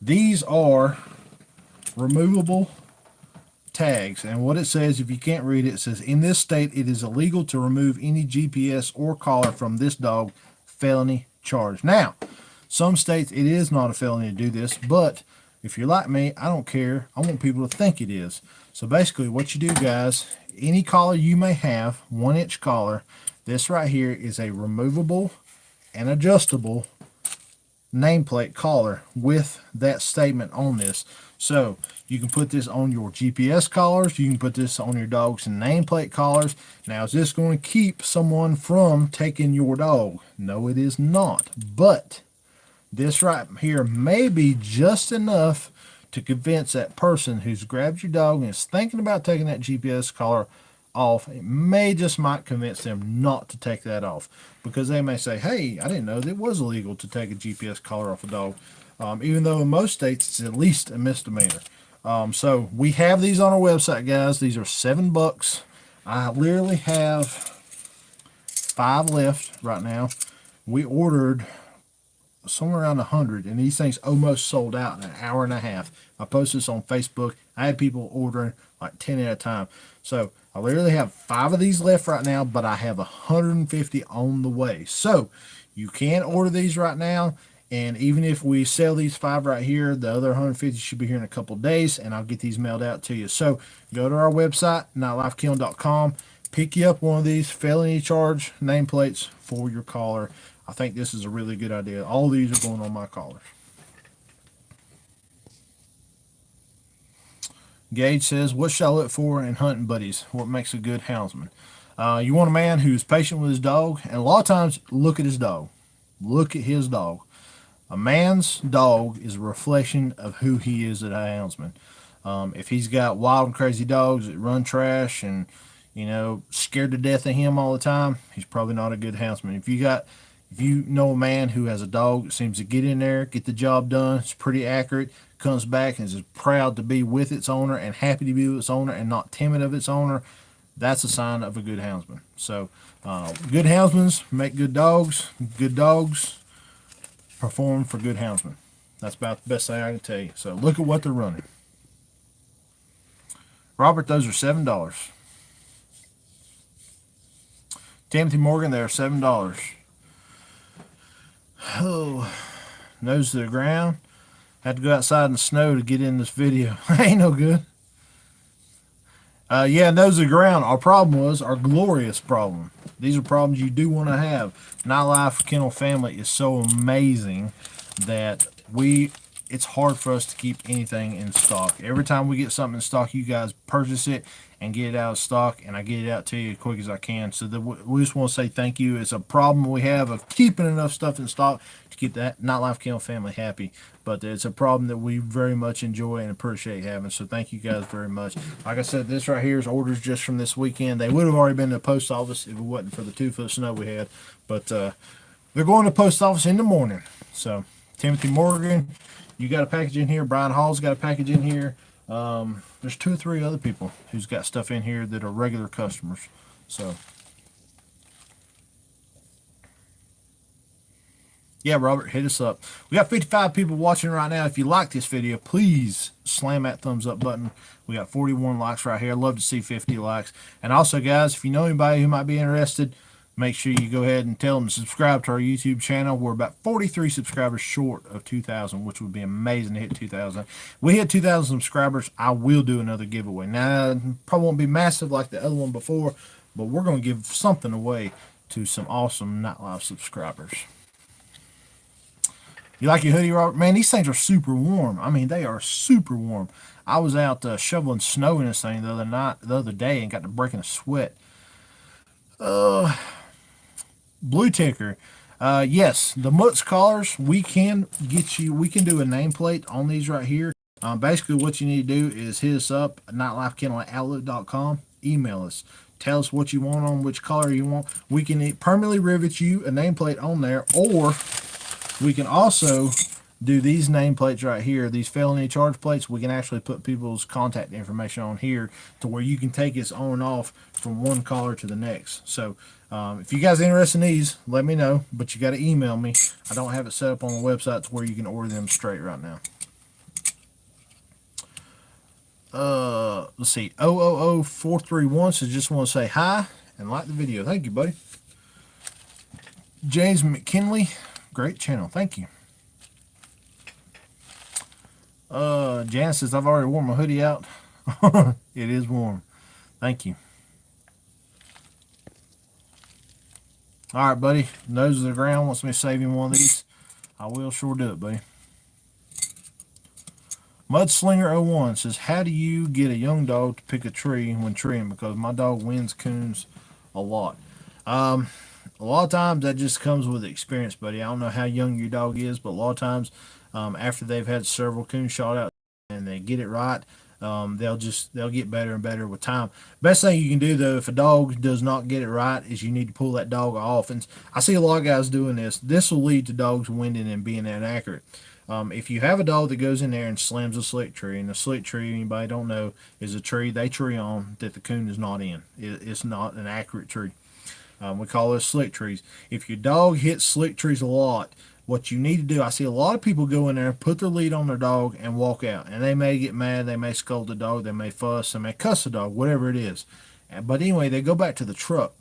These are removable tags, and what it says, if you can't read it, it says, in this state, it is illegal to remove any GPS or collar from this dog. Felony charge. Now, some states it is not a felony to do this, but if you're like me, I don't care. I want people to think it is. So basically what you do, guys, any collar you may have, 1-inch collar, this right here is a removable and adjustable nameplate collar with that statement on this. So you can put this on your GPS collars. You can put this on your dog's nameplate collars. Now, is this going to keep someone from taking your dog? No, it is not. But this right here may be just enough to convince that person who's grabbed your dog and is thinking about taking that GPS collar off. It might convince them not to take that off, because they may say, hey, I didn't know that it was illegal to take a GPS collar off a dog, even though in most states it's at least a misdemeanor. So we have these on our website, guys. These are $7. I literally have 5 left right now. We ordered somewhere around 100, and these things almost sold out in an hour and a half. I posted this on Facebook. I had people ordering like 10 at a time. So I literally have 5 of these left right now, but I have 150 on the way. So you can order these right now, and even if we sell these 5 right here, the other 150 should be here in a couple days, and I'll get these mailed out to you. So go to our website, nightlifekennel.com, pick you up one of these felony charge nameplates for your collar. I think this is a really good idea. All these are going on my collars. Gage says, what should I look for in hunting buddies? What makes a good houndsman? You want a man who's patient with his dog, and a lot of times, look at his dog. Look at his dog. A man's dog is a reflection of who he is as a houndsman. If he's got wild and crazy dogs that run trash and, you know, scared to death of him all the time, he's probably not a good houndsman. If you know a man who has a dog that seems to get in there, get the job done, it's pretty accurate, comes back and is proud to be with its owner and happy to be with its owner and not timid of its owner, that's a sign of a good houndsman. So good houndsmen make good dogs. Good dogs perform for good houndsmen. That's about the best thing I can tell you. So look at what they're running. Robert, those are $7. Timothy Morgan, they are $7. Oh, nose to the ground. Had to go outside in the snow to get in this video. Ain't no good. Yeah, nose to the ground. Our problem was our glorious problem. These are problems you do want to have. Nightlife Kennel Family is so amazing that it's hard for us to keep anything in stock. Every time we get something in stock, you guys purchase it and get it out of stock, and I get it out to you as quick as I can. So we just want to say thank you. It's a problem we have of keeping enough stuff in stock to keep that Nightlife Kennel Family happy, but it's a problem that we very much enjoy and appreciate having. So thank you guys very much. Like I said, this right here is orders just from this weekend. They would have already been to the post office if it wasn't for the 2 foot snow we had, but they're going to the post office in the morning. So Timothy Morgan, you got a package in here. Brian Hall's got a package in here. There's 2 or 3 other people who's got stuff in here that are regular customers. So, yeah, Robert, hit us up. We got 55 people watching right now. If you like this video, please slam that thumbs up button. We got 41 likes right here. I'd love to see 50 likes. And also, guys, if you know anybody who might be interested, make sure you go ahead and tell them to subscribe to our YouTube channel. We're about 43 subscribers short of 2,000, which would be amazing to hit 2,000. We hit 2,000 subscribers, I will do another giveaway. Now, probably won't be massive like the other one before, but we're going to give something away to some awesome Nightlife subscribers. You like your hoodie, Robert? Man, these things are super warm. I mean, they are super warm. I was out shoveling snow in this thing the other day, and got to breaking a sweat. Blue Ticker. Yes, the Mutz collars, we can do a nameplate on these right here. Basically what you need to do is hit us up at nightlifekennel@outlook.com. Email us. Tell us what you want on which collar you want. We can permanently rivet you a nameplate on there, or we can also do these nameplates right here, these felony charge plates. We can actually put people's contact information on here to where you can take this on and off from one collar to the next. So if you guys are interested in these, let me know, but you got to email me. I don't have it set up on the website to where you can order them straight right now. Let's see, 000431 says, just want to say hi and like the video. Thank you, buddy. James McKinley, great channel. Thank you. Jan says, I've already worn my hoodie out. It is warm. Thank you. All right, buddy. Nose of the ground wants me to save him one of these. I will sure do it, buddy. Mudslinger01 says, how do you get a young dog to pick a tree when treeing? Because my dog wins coons a lot. A lot of times that just comes with experience, buddy. I don't know how young your dog is, but a lot of times after they've had several coons shot out and they get it right, they'll get better and better with time. Best thing you can do, though, if a dog does not get it right, is you need to pull that dog off. And I see a lot of guys doing this. This will lead to dogs winding and being inaccurate. If you have a dog that goes in there and slams a slick tree, and a slick tree, anybody don't know, is a tree they tree on that the coon is not in. It's not an accurate tree. We call those slick trees. If your dog hits slick trees a lot, what you need to do, I see a lot of people go in there, put their lead on their dog, and walk out. And they may get mad, they may scold the dog, they may fuss, they may cuss the dog, whatever it is. But anyway, they go back to the truck.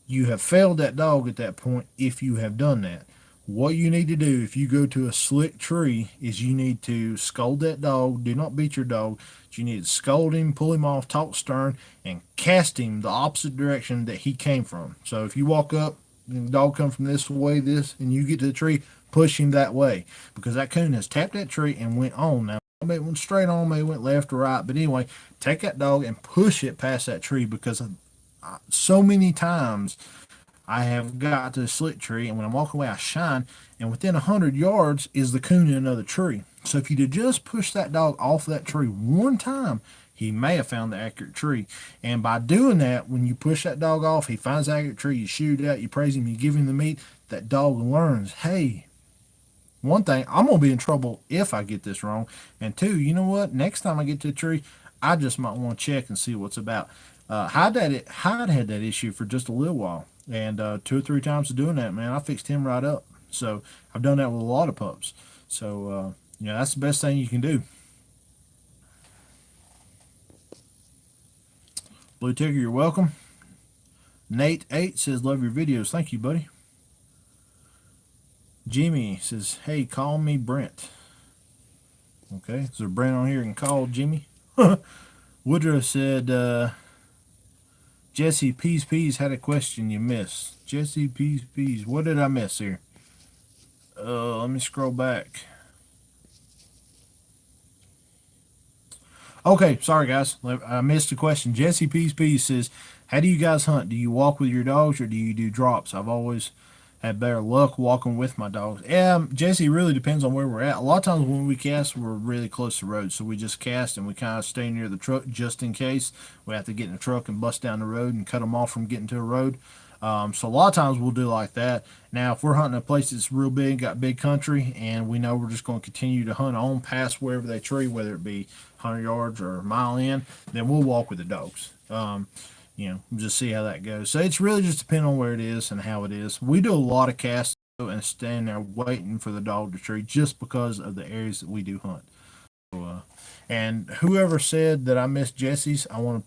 You have failed that dog at that point if you have done that. What you need to do if you go to a slick tree is you need to scold that dog. Do not beat your dog. You need to scold him, pull him off, talk stern, and cast him the opposite direction that he came from. So if you walk up and the dog comes from this way, and you get to the tree, push him that way, because that coon has tapped that tree and went on. Now, maybe it went straight on, maybe it went left or right, but anyway, take that dog and push it past that tree, because so many times I have got to a slick tree, and when I'm walking away, I shine, and within 100 yards is the coon in another tree. So if you'd just push that dog off that tree one time, he may have found the accurate tree. And by doing that, when you push that dog off, he finds the accurate tree, you shoot it out, you praise him, you give him the meat, that dog learns, hey, one thing, I'm going to be in trouble if I get this wrong. And two, you know what? Next time I get to a tree, I just might want to check and see what's about. Hyde had that issue for just a little while. And 2 or 3 times of doing that, man, I fixed him right up. So I've done that with a lot of pups. So, that's the best thing you can do. Blue Ticker, you're welcome. Nate8 says, love your videos. Thank you, buddy. Jimmy says, hey, call me Brent. Okay, is there Brent on here and call Jimmy? Woodrow said, Jesse Peas had a question you missed. Jesse Peas, what did I miss here? Let me scroll back. Okay, sorry guys, I missed a question. Jesse Peas says, how do you guys hunt? Do you walk with your dogs or do you do drops? I've always had better luck walking with my dogs. Yeah, Jesse, really depends on where we're at. A lot of times when we cast, we're really close to road, so we just cast and we kind of stay near the truck just in case we have to get in the truck and bust down the road and cut them off from getting to a road. So a lot of times we'll do like that. Now, if we're hunting a place that's real big, got big country, and we know we're just going to continue to hunt on past wherever they tree, whether it be 100 yards or a mile in, then we'll walk with the dogs. Just see how that goes. So it's really just depending on where it is and how it is. We do a lot of casts and stand there waiting for the dog to tree just because of the areas that we do hunt. And whoever said that I missed Jesse's, I want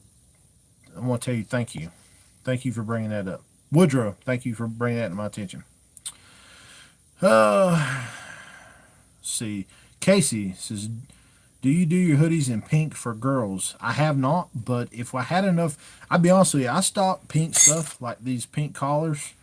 to tell you thank you for bringing that up. Woodrow, thank you for bringing that to my attention. Let's see. Casey says, do you do your hoodies in pink for girls? I have not, but if I had enough, I'd be honest with you, I stock pink stuff like these pink collars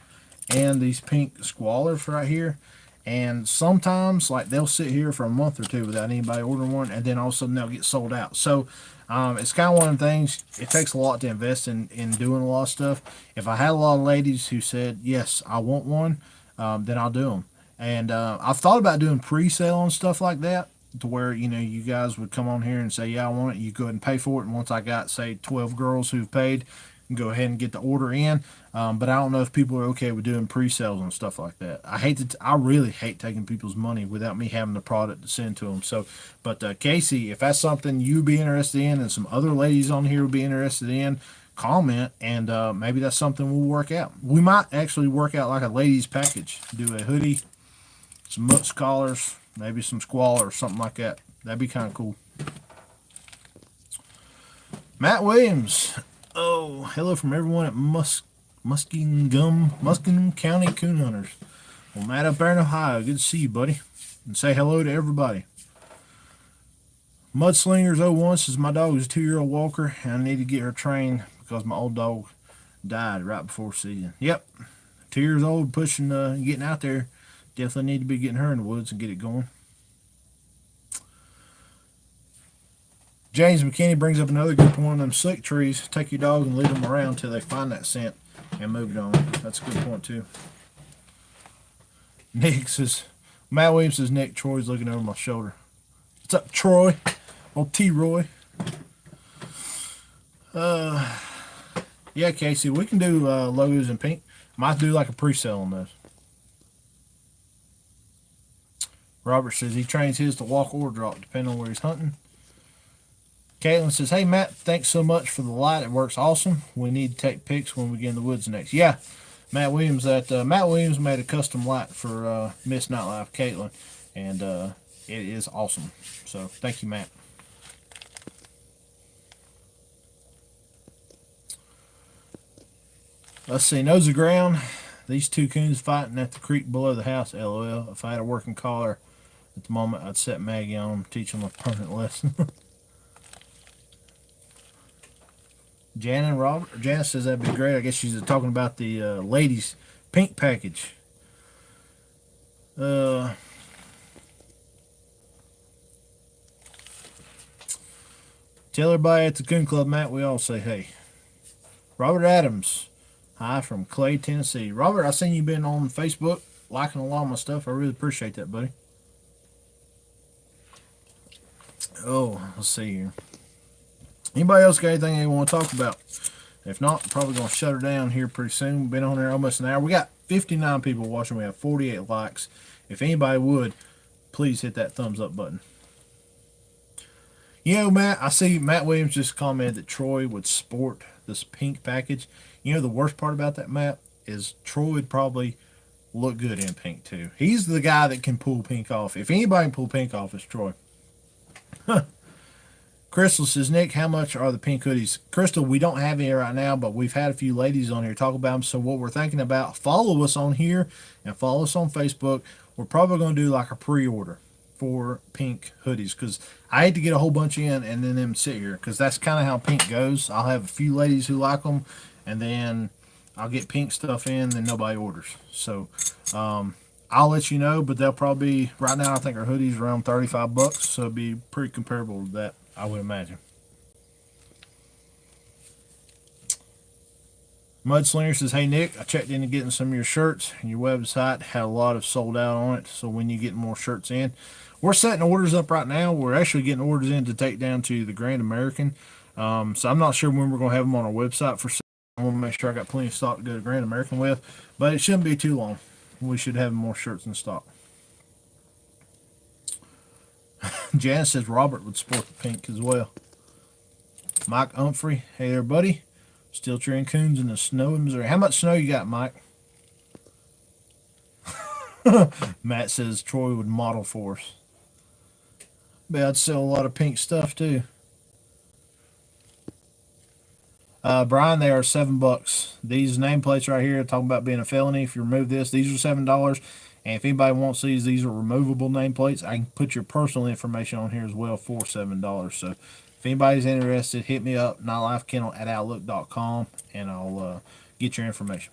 and these pink squallers right here. And sometimes, like, they'll sit here for a month or two without anybody ordering one, and then all of a sudden they'll get sold out. So it's kind of one of the things, it takes a lot to invest in doing a lot of stuff. If I had a lot of ladies who said, yes, I want one, then I'll do them. And I've thought about doing pre-sale and stuff like that, to where, you guys would come on here and say, yeah, I want it. You go ahead and pay for it. And once I got, say, 12 girls who've paid, go ahead and get the order in. But I don't know if people are okay with doing pre-sales and stuff like that. I really hate taking people's money without me having the product to send to them. So, but Casey, if that's something you'd be interested in, and some other ladies on here would be interested in, comment, and maybe that's something we'll work out. We might actually work out like a ladies package. Do a hoodie, some mutts collars, maybe some squall or something like that. That'd be kind of cool. Matt Williams. Oh, hello from everyone at Muskingum County Coon Hunters. Well, Matt up there in Ohio, good to see you, buddy. And say hello to everybody. Mudslingers01 says, my dog is a 2-year-old walker, and I need to get her trained because my old dog died right before season. Yep, 2 years old, pushing, getting out there. Definitely need to be getting her in the woods and get it going. James McKinney brings up another good point on them slick trees. Take your dog and lead them around until they find that scent and move it on. That's a good point, too. Nick says, Matt Williams says, Nick, Troy's looking over my shoulder. What's up, Troy? Old T-Roy. Yeah, Casey, we can do logos in pink. Might do like a pre-sale on those. Robert says he trains his to walk or drop, depending on where he's hunting. Caitlin says, hey, Matt, thanks so much for the light. It works awesome. We need to take pics when we get in the woods next. Yeah, Matt Williams made a custom light for Miss Nightlife, Caitlin, and it is awesome. So thank you, Matt. Let's see, nose of ground. These two coons fighting at the creek below the house, LOL. If I had a working collar at the moment, I'd set Maggie on them, teach them a permanent lesson. Janet says that'd be great. I guess she's talking about the ladies pink package. Tell everybody at the Coon Club, Matt, we all say hey. Robert Adams, hi from Clay, Tennessee. Robert, I seen you been on Facebook liking a lot of my stuff. I really appreciate that, buddy. Oh, let's see here. Anybody else got anything they want to talk about? If not, probably going to shut her down here pretty soon. Been on there almost an hour. We got 59 people watching. We have 48 likes. If anybody would, please hit that thumbs up button. Matt, I see Matt Williams just commented that Troy would sport this pink package. The worst part about that, Matt, is Troy would probably look good in pink too. He's the guy that can pull pink off. If anybody can pull pink off, it's Troy. Crystal says, Nick, how much are the pink hoodies? Crystal, we don't have any right now, but we've had a few ladies on here talk about them. So what we're thinking about, follow us on here and follow us on Facebook. We're probably going to do like a pre-order for pink hoodies, because I hate to get a whole bunch in and then them sit here, because that's kind of how pink goes. I'll have a few ladies who like them, and then I'll get pink stuff in, then nobody orders. So I'll let you know, but they'll probably be, right now I think our hoodies are around $35, so it'll be pretty comparable to that, I would imagine. Mudslinger says, hey Nick, I checked into getting some of your shirts, and your website had a lot of sold out on it, so when you get more shirts in, we're setting orders up right now. We're actually getting orders in to take down to the Grand American, so I'm not sure when we're going to have them on our website for want to make sure I got plenty of stock to go to Grand American with, but it shouldn't be too long. We should have more shirts in stock. Janice says Robert would sport the pink as well. Mike Humphrey, hey there, buddy. Still treeing coons in the snow in Missouri. How much snow you got, Mike? Matt says Troy would model for us. Bet I'd sell a lot of pink stuff too. Brian, they are $7. These nameplates right here talking about being a felony. If you remove this, these are $7. And if anybody wants these are removable nameplates. I can put your personal information on here as well for $7. So if anybody's interested, hit me up, nightlifekennel@outlook.com, and I'll get your information.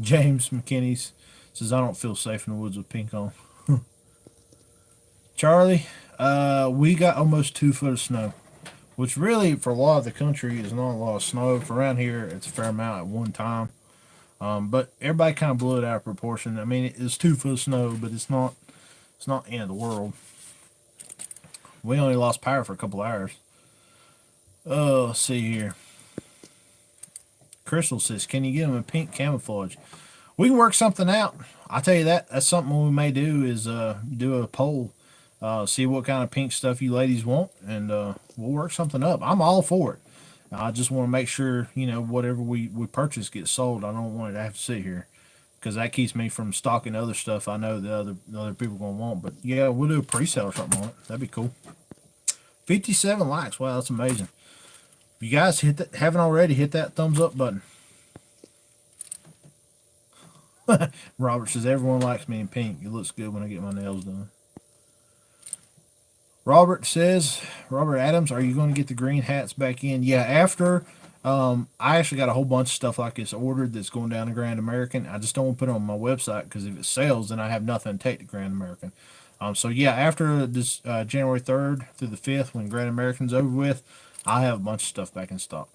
James McKinney says, I don't feel safe in the woods with pink on. Charlie, we got almost 2 foot of snow, which really for a lot of the country is not a lot of snow. For around here, it's a fair amount at one time. But everybody kind of blew it out of proportion. I mean, it's 2 foot of snow, but it's not the end of the world. We only lost power for a couple hours. Oh, let's see here. Crystal says, can you get them a pink camouflage? We can work something out. I'll tell you that's something we may do is do a poll. See what kind of pink stuff you ladies want, and we'll work something up. I'm all for it. I just want to make sure, whatever we purchase gets sold. I don't want it to have to sit here, because that keeps me from stocking other stuff I know the other people are going to want. But yeah, we'll do a pre-sale or something on it. That'd be cool. 57 likes. Wow, that's amazing. If you guys haven't already, hit that thumbs up button. Robert says, everyone likes me in pink. It looks good when I get my nails done. Robert Adams, are you going to get the green hats back in? Yeah, after I actually got a whole bunch of stuff like this ordered that's going down to Grand American. I just don't want to put it on my website, because if it sells, then I have nothing to take to Grand American. So yeah, after this January 3rd through the 5th, when Grand American's over with, I have a bunch of stuff back in stock.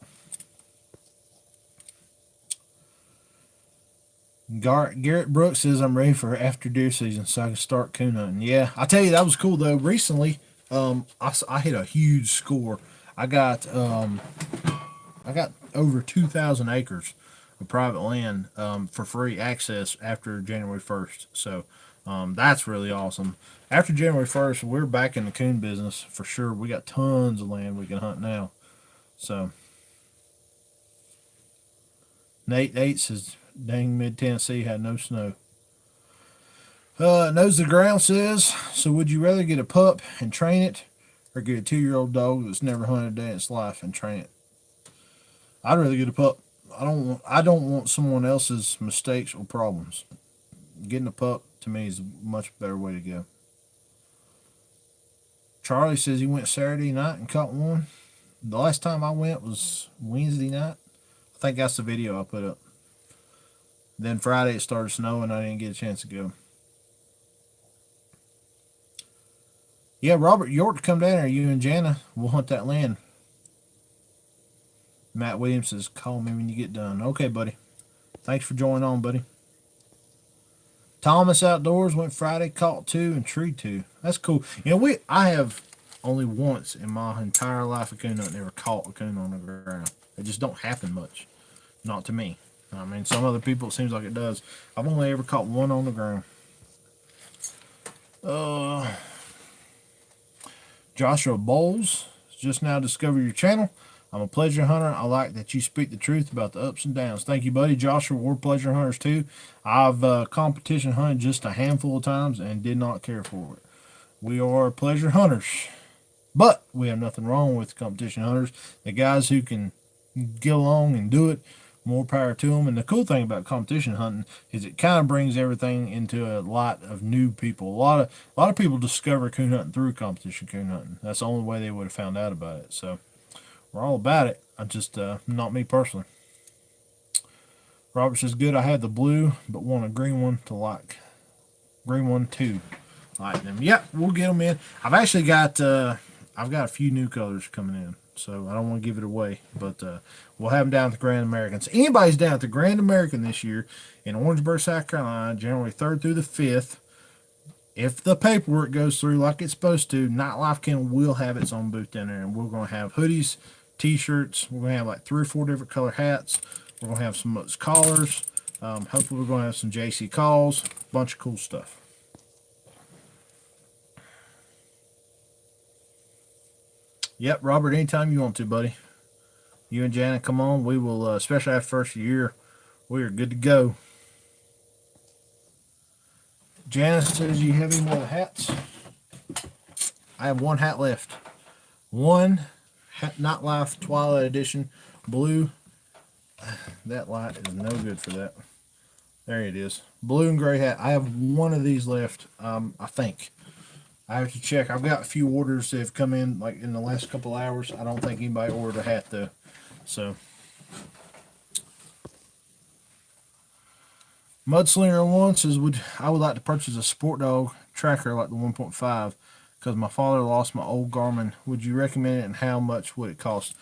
Garrett Brooks says, I'm ready for after deer season so I can start coon hunting. Yeah, I tell you, that was cool though. Recently, I hit a huge score. I got over 2,000 acres of private land for free access after January 1st. So that's really awesome. After January 1st, we're back in the coon business for sure. We got tons of land we can hunt now. So Nate says, dang, mid-Tennessee had no snow. Knows the ground says, so would you rather get a pup and train it, or get a 2-year-old dog that's never hunted a day in its life and train it? I'd rather get a pup. I don't want someone else's mistakes or problems. Getting a pup to me is a much better way to go. Charlie says he went Saturday night and caught one. The last time I went was Wednesday night. I think that's the video I put up. Then Friday it started snowing. I didn't get a chance to go. Yeah, Robert York to come down there. You and Jana, we'll hunt that land. Matt Williams says, call me when you get done. Okay, buddy. Thanks for joining on, buddy. Thomas Outdoors went Friday, caught 2 and treed 2. That's cool. I have only once in my entire life of coon hunting ever caught a coon on the ground. It just don't happen much. Not to me. I mean, some other people it seems like it does. I've only ever caught one on the ground. Joshua Bowles just now discovered your channel. I'm a pleasure hunter. I like that you speak the truth about the ups and downs. Thank you, buddy. Joshua, we're pleasure hunters too. I've competition hunted just a handful of times and did not care for it. We are pleasure hunters, but we have nothing wrong with competition hunters. The guys who can get along and do it, more power to them. And the cool thing about competition hunting is it kind of brings everything into a lot of new people. A lot of people discover coon hunting through competition coon hunting. That's the only way they would have found out about it. So we're all about it. I just not me personally. Robert says, good. I had the blue, but want a green one to like. Green one too. Like them. Yep, we'll get them in. I've actually got I've got a few new colors coming in, so I don't want to give it away, but we'll have them down at the Grand American. So anybody's down at the Grand American this year in Orangeburg, South Carolina, January 3rd through the 5th, if the paperwork goes through like it's supposed to, Nightlife Kennel will have its own booth down there, and we're going to have hoodies, t-shirts. We're going to have like 3 or 4 different color hats. We're going to have some collars. Hopefully we're going to have some JC calls. Bunch of cool stuff. Yep, Robert, anytime you want to, buddy. You and Janet, come on. We will, especially after first year, we are good to go. Janice says, you have any more hats? I have 1 hat left. One Not Life Twilight Edition blue. That light is no good for that. There it is. Blue and gray hat. I have 1 of these left, I think. I have to check. I've got a few orders that have come in like in the last couple hours. I don't think anybody ordered a hat though. So Mudslinger 1 says, I would like to purchase a Sport Dog tracker like the 1.5 because my father lost my old Garmin. Would you recommend it, and how much would it cost?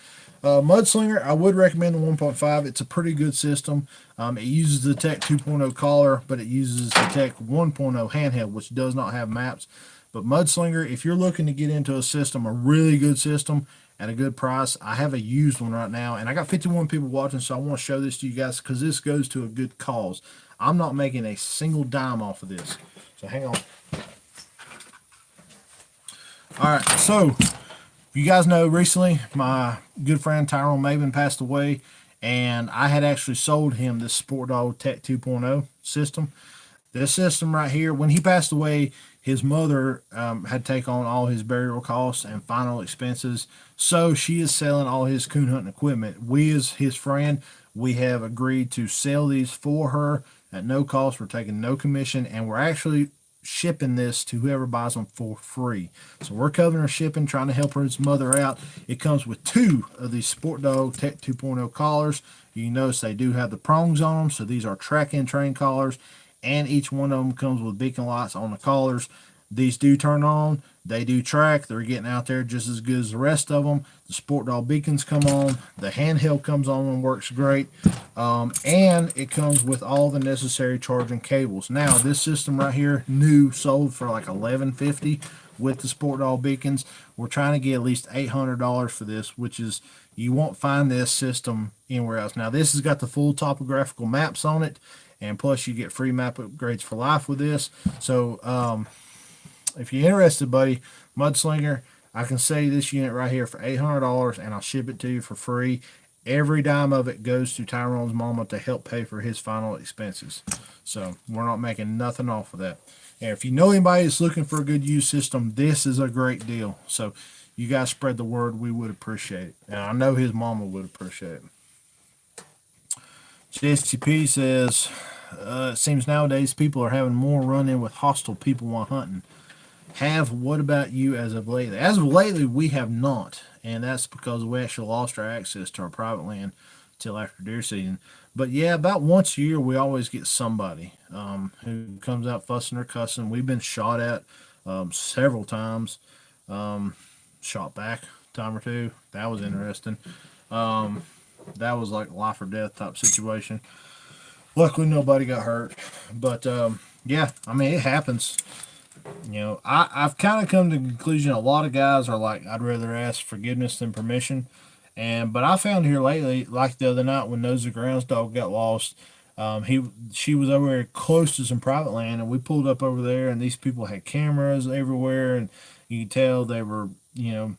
Mudslinger, I would recommend the 1.5. It's a pretty good system. It uses the Tech 2.0 collar, but it uses the Tech 1.0 handheld, which does not have maps. But Mudslinger, if you're looking to get into a system, a really good system at a good price, I have a used one right now, and I got 51 people watching, so I want to show this to you guys because this goes to a good cause. I'm not making a single dime off of this. So hang on. All right, so you guys know recently my good friend Tyrone Maven passed away, and I had actually sold him this Sport Dog Tech 2.0 system. This system right here, when he passed away, his mother had to take on all his burial costs and final expenses. So she is selling all his coon hunting equipment. We, as his friend, we have agreed to sell these for her at no cost. We're taking no commission, and we're actually shipping this to whoever buys them for free. So we're covering her shipping, trying to help her his mother out. It comes with 2 of these Sport Dog Tech 2.0 collars. You can notice they do have the prongs on them, so these are track-in train collars. And each one of them comes with beacon lights on the collars. These do turn on. They do track. They're getting out there just as good as the rest of them. The Sport Dog beacons come on. The handheld comes on and works great. And it comes with all the necessary charging cables. Now, this system right here, new, sold for like $11.50 with the Sport Dog beacons. We're trying to get at least $800 for this, which is, you won't find this system anywhere else. Now, this has got the full topographical maps on it. And plus, you get free map upgrades for life with this. So, if you're interested, buddy, Mudslinger, I can sell you this unit right here for $800, and I'll ship it to you for free. Every dime of it goes to Tyrone's mama to help pay for his final expenses. So, we're not making nothing off of that. And if you know anybody that's looking for a good used system, this is a great deal. So, you guys spread the word. We would appreciate it. And I know his mama would appreciate it. JSTP says, it seems nowadays people are having more run-in with hostile people while hunting. What about you as of lately? As of lately, we have not. And that's because we actually lost our access to our private land till after deer season. But yeah, about once a year, we always get somebody who comes out fussing or cussing. We've been shot at several times. Shot back a time or 2. That was interesting. That was like life or death type situation. Luckily, nobody got hurt. But, yeah, I mean, it happens. You know, I've kind of come to the conclusion a lot of guys are like, I'd rather ask forgiveness than permission. But I found here lately, like the other night when Nose the Grounds dog got lost, she was over there close to some private land, and we pulled up over there, and these people had cameras everywhere, and you could tell they were, you know,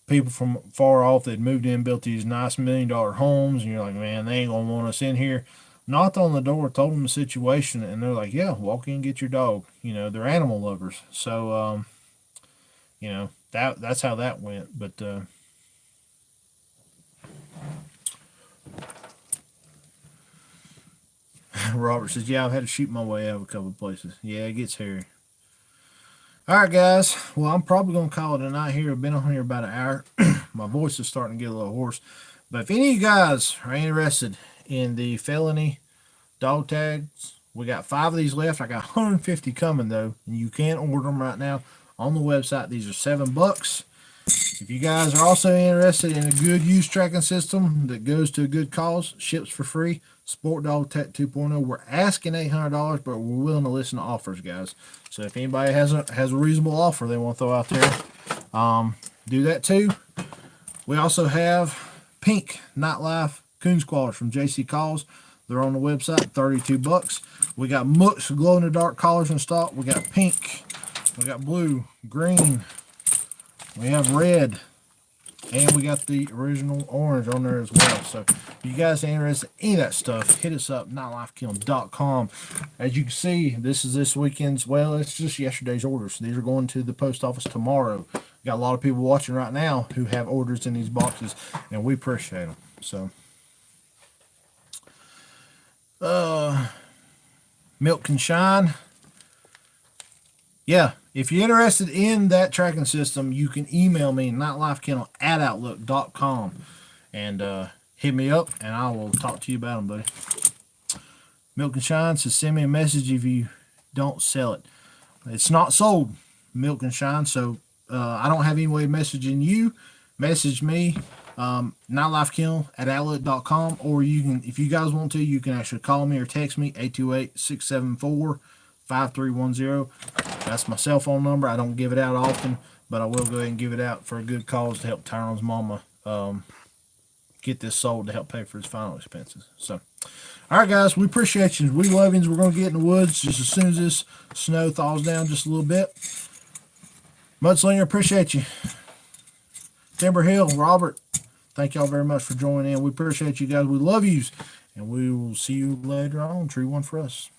people from far off. They'd moved in, built these nice $1 million homes, and you're like, man, they ain't gonna want us in here. Knocked on the door, told them the situation, and they're like, yeah, walk in, get your dog. You know, they're animal lovers. So, you know, that's how that went. But Robert says, yeah, I've had to shoot my way out of a couple of places. Yeah, it gets hairy. All right, guys. Well, I'm probably going to call it a night here. I've been on here about an hour. My voice is starting to get a little hoarse. But if any of you guys are interested in the felony dog tags, we got 5 of these left. I got 150 coming, though. And you can order them right now on the website. These are $7. If you guys are also interested in a good used tracking system that goes to a good cause, ships for free, Sport Dog Tech 2.0. We're asking $800, but we're willing to listen to offers, guys. So if anybody has a reasonable offer they want to throw out there, do that too. We also have pink Nightlife coon squallers from JC Calls. They're on the website, 32 bucks. We got Mooks glow in the dark collars in stock. We got pink, we got blue, green, we have red, and we got the original orange on there as well. So if you guys are interested in any of that stuff, hit us up, nightlifekilling.com. As you can see, this is this weekend's, well, it's just yesterday's orders. These are going to the post office tomorrow. Got a lot of people watching right now who have orders in these boxes, and we appreciate them. So, Milk and Shine. Yeah, if you're interested in that tracking system, you can email me, nightlifekennel@outlook.com, and hit me up, and I will talk to you about them, buddy. Milk and Shine says, send me a message if you don't sell it. It's not sold, Milk and Shine, so I don't have any way of messaging you. Message me, nightlifekennel@outlook.com, or you can, if you guys want to, you can actually call me or text me, 828-674-5310. That's my cell phone number. I don't give it out often, but I will go ahead and give it out for a good cause to help Tyrone's mama get this sold to help pay for his final expenses. So, all right, guys, we appreciate you. We love you. We're going to get in the woods just as soon as this snow thaws down just a little bit. Mudslinger, appreciate you. Timber Hill, Robert, thank y'all very much for joining in. We appreciate you guys. We love yous, and we will see you later on. True one for us.